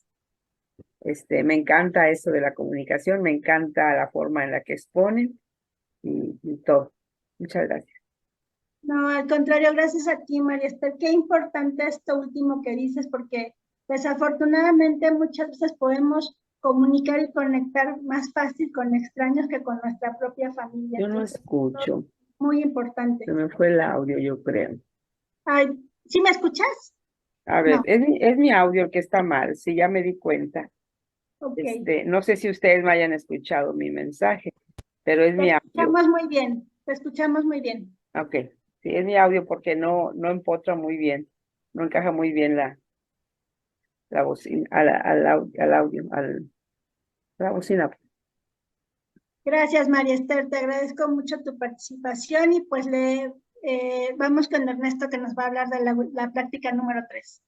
Me encanta eso de la comunicación, me encanta la forma en la que exponen y todo. Muchas gracias. No, al contrario, gracias a ti, María Esther. Qué importante esto último que dices, porque desafortunadamente muchas veces podemos comunicar y conectar más fácil con extraños que con nuestra propia familia. Yo no Entonces, escucho, muy importante. se me fue el audio, yo creo. Ay, ¿sí me escuchas? A ver, No. es mi audio el que está mal, sí, ya me di cuenta. Ok. No sé si ustedes me hayan escuchado mi mensaje, pero es Te mi audio. escuchamos muy bien, te escuchamos muy bien. Ok, sí, es mi audio porque no empotra muy bien, no encaja muy bien la bocina, al audio, la bocina. Gracias, María Esther, te agradezco mucho tu participación y pues vamos con Ernesto que nos va a hablar de la práctica número 3.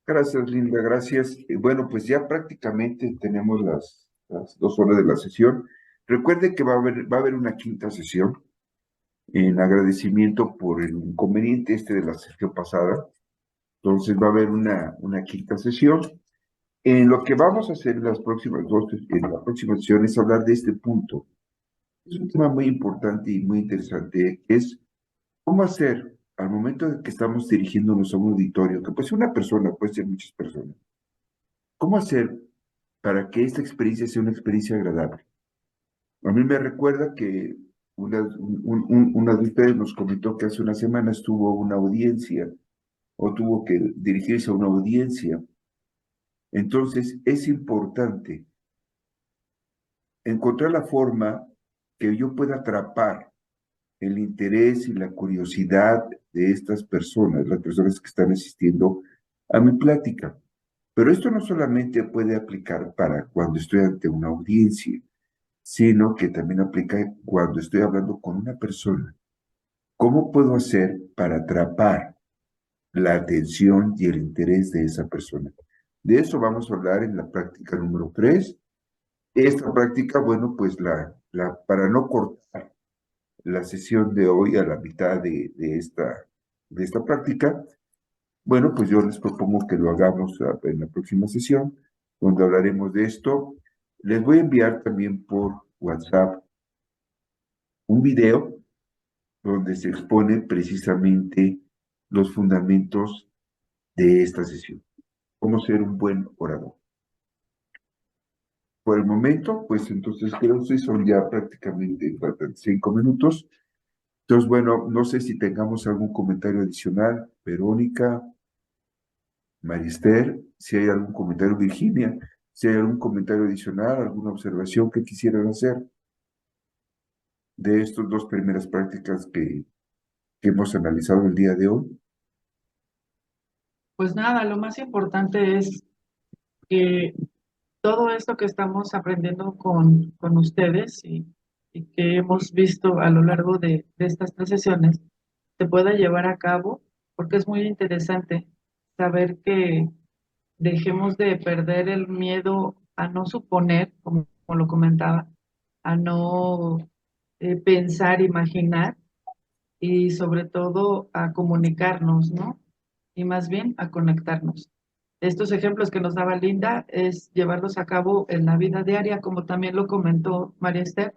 Gracias, Linda, gracias. Bueno, pues ya prácticamente tenemos las 2 horas de la sesión. Recuerde que va a haber una quinta sesión en agradecimiento por el inconveniente de la sesión pasada. Entonces va a haber una quinta sesión. En lo que vamos a hacer en la próxima sesión es hablar de este punto. Es un tema muy importante y muy interesante, que es cómo hacer al momento de que estamos dirigiéndonos a un auditorio, que puede ser una persona, puede ser muchas personas, cómo hacer para que esta experiencia sea una experiencia agradable. A mí me recuerda que una de ustedes nos comentó que hace una semana tuvo una audiencia o tuvo que dirigirse a una audiencia. Entonces, es importante encontrar la forma que yo pueda atrapar el interés y la curiosidad de estas personas, las personas que están asistiendo a mi plática. Pero esto no solamente puede aplicar para cuando estoy ante una audiencia, sino que también aplica cuando estoy hablando con una persona. ¿Cómo puedo hacer para atrapar la atención y el interés de esa persona? De eso vamos a hablar en la práctica número 3. Esta práctica, bueno, pues para no cortar la sesión de hoy a la mitad de esta práctica, bueno, pues yo les propongo que lo hagamos en la próxima sesión, donde hablaremos de esto. Les voy a enviar también por WhatsApp un video donde se expone precisamente los fundamentos de esta sesión. Cómo ser un buen orador. Por el momento, pues entonces creo que son ya prácticamente 5 minutos. Entonces, bueno, no sé si tengamos algún comentario adicional. Verónica, Marister, si hay algún comentario, Virginia, si hay algún comentario adicional, alguna observación que quisieran hacer de estas 2 primeras prácticas que hemos analizado el día de hoy. Pues nada, lo más importante es que todo esto que estamos aprendiendo con ustedes y que hemos visto a lo largo de estas 3 sesiones se pueda llevar a cabo, porque es muy interesante saber que dejemos de perder el miedo a no suponer, como lo comentaba, a no pensar, imaginar y sobre todo a comunicarnos, ¿no? Y más bien a conectarnos. Estos ejemplos que nos daba Linda es llevarlos a cabo en la vida diaria, como también lo comentó María Esther,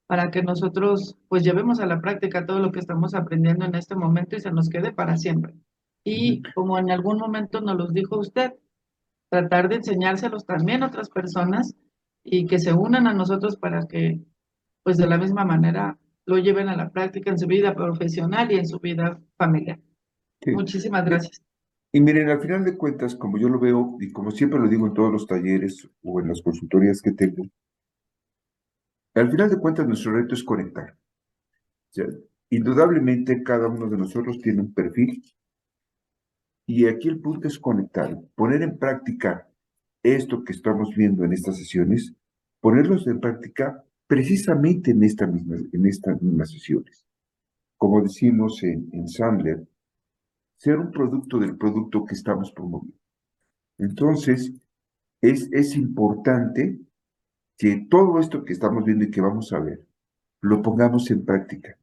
para que nosotros pues llevemos a la práctica todo lo que estamos aprendiendo en este momento y se nos quede para siempre. Y como en algún momento nos los dijo usted, tratar de enseñárselos también a otras personas y que se unan a nosotros para que pues de la misma manera lo lleven a la práctica en su vida profesional y en su vida familiar. Sí. Muchísimas gracias. Y miren, al final de cuentas, como yo lo veo y como siempre lo digo en todos los talleres o en las consultorías que tengo, al final de cuentas nuestro reto es conectar. O sea, indudablemente cada uno de nosotros tiene un perfil y aquí el punto es conectar, poner en práctica esto que estamos viendo en estas sesiones, ponerlos en práctica precisamente en estas mismas sesiones. Como decimos en Sandler, ser un producto del producto que estamos promoviendo. Entonces, es importante que todo esto que estamos viendo y que vamos a ver, lo pongamos en práctica,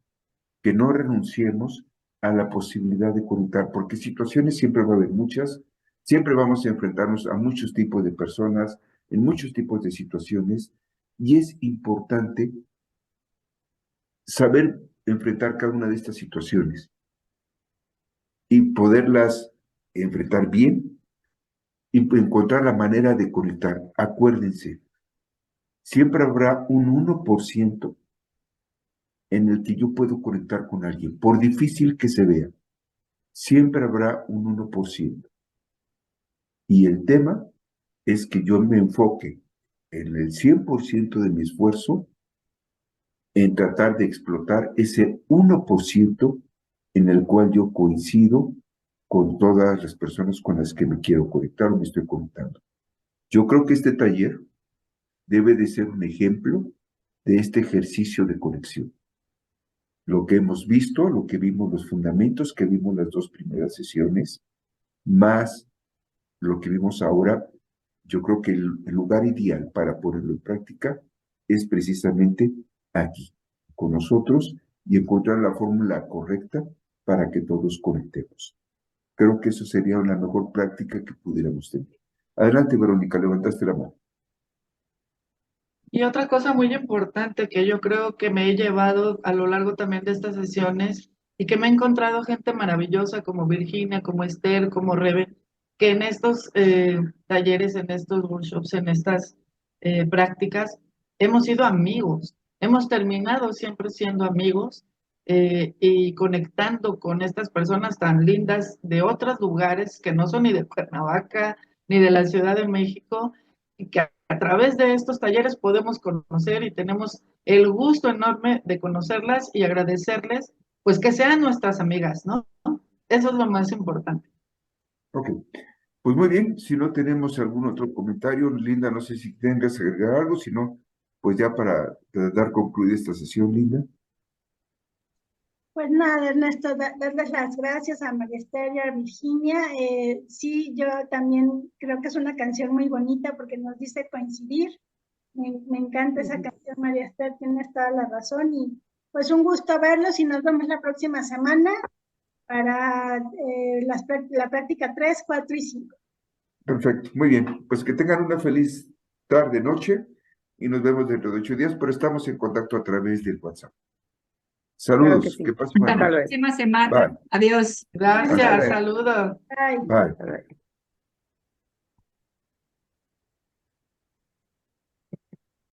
que no renunciemos a la posibilidad de conectar, porque situaciones siempre va a haber muchas, siempre vamos a enfrentarnos a muchos tipos de personas, en muchos tipos de situaciones, y es importante saber enfrentar cada una de estas situaciones y poderlas enfrentar bien y encontrar la manera de conectar. Acuérdense, siempre habrá un 1% en el que yo puedo conectar con alguien, por difícil que se vea. Siempre habrá un 1%. Y el tema es que yo me enfoque en el 100% de mi esfuerzo en tratar de explotar ese 1% en el cual yo coincido con todas las personas con las que me quiero conectar o me estoy conectando. Yo creo que este taller debe de ser un ejemplo de este ejercicio de conexión. Lo que hemos visto, lo que vimos, los fundamentos que vimos las 2 primeras sesiones, más lo que vimos ahora, yo creo que el lugar ideal para ponerlo en práctica es precisamente aquí, con nosotros, y encontrar la fórmula correcta para que todos conectemos. Creo que eso sería la mejor práctica que pudiéramos tener. Adelante, Verónica, levantaste la mano. Y otra cosa muy importante que yo creo que me he llevado a lo largo también de estas sesiones y que me he encontrado gente maravillosa como Virginia, como Esther, como Rebe, que en estos talleres, en estos workshops, en estas prácticas, hemos sido amigos, hemos terminado siempre siendo amigos y conectando con estas personas tan lindas de otros lugares que no son ni de Cuernavaca ni de la Ciudad de México, y que a través de estos talleres podemos conocer y tenemos el gusto enorme de conocerlas y agradecerles, pues que sean nuestras amigas, ¿no? Eso es lo más importante. Ok, pues muy bien, si no tenemos algún otro comentario, Linda, no sé si tengas que agregar algo, si no, pues ya para dar concluida esta sesión, Linda. Pues nada, Ernesto, darles las gracias a María Esther y a Virginia. Sí, yo también creo que es una canción muy bonita porque nos dice coincidir. Me encanta esa canción, María Esther, tienes toda la razón. Y pues un gusto verlos y nos vemos la próxima semana para la práctica 3, 4 y 5. Perfecto, muy bien. Pues que tengan una feliz tarde, noche y nos vemos dentro de 8 días, pero estamos en contacto a través del WhatsApp. Saludos, Claro que sí. que pasen buena Hasta la noche. próxima semana. Bye. Adiós. Gracias, Hasta luego. saludos. Bye. Bye. Hasta luego.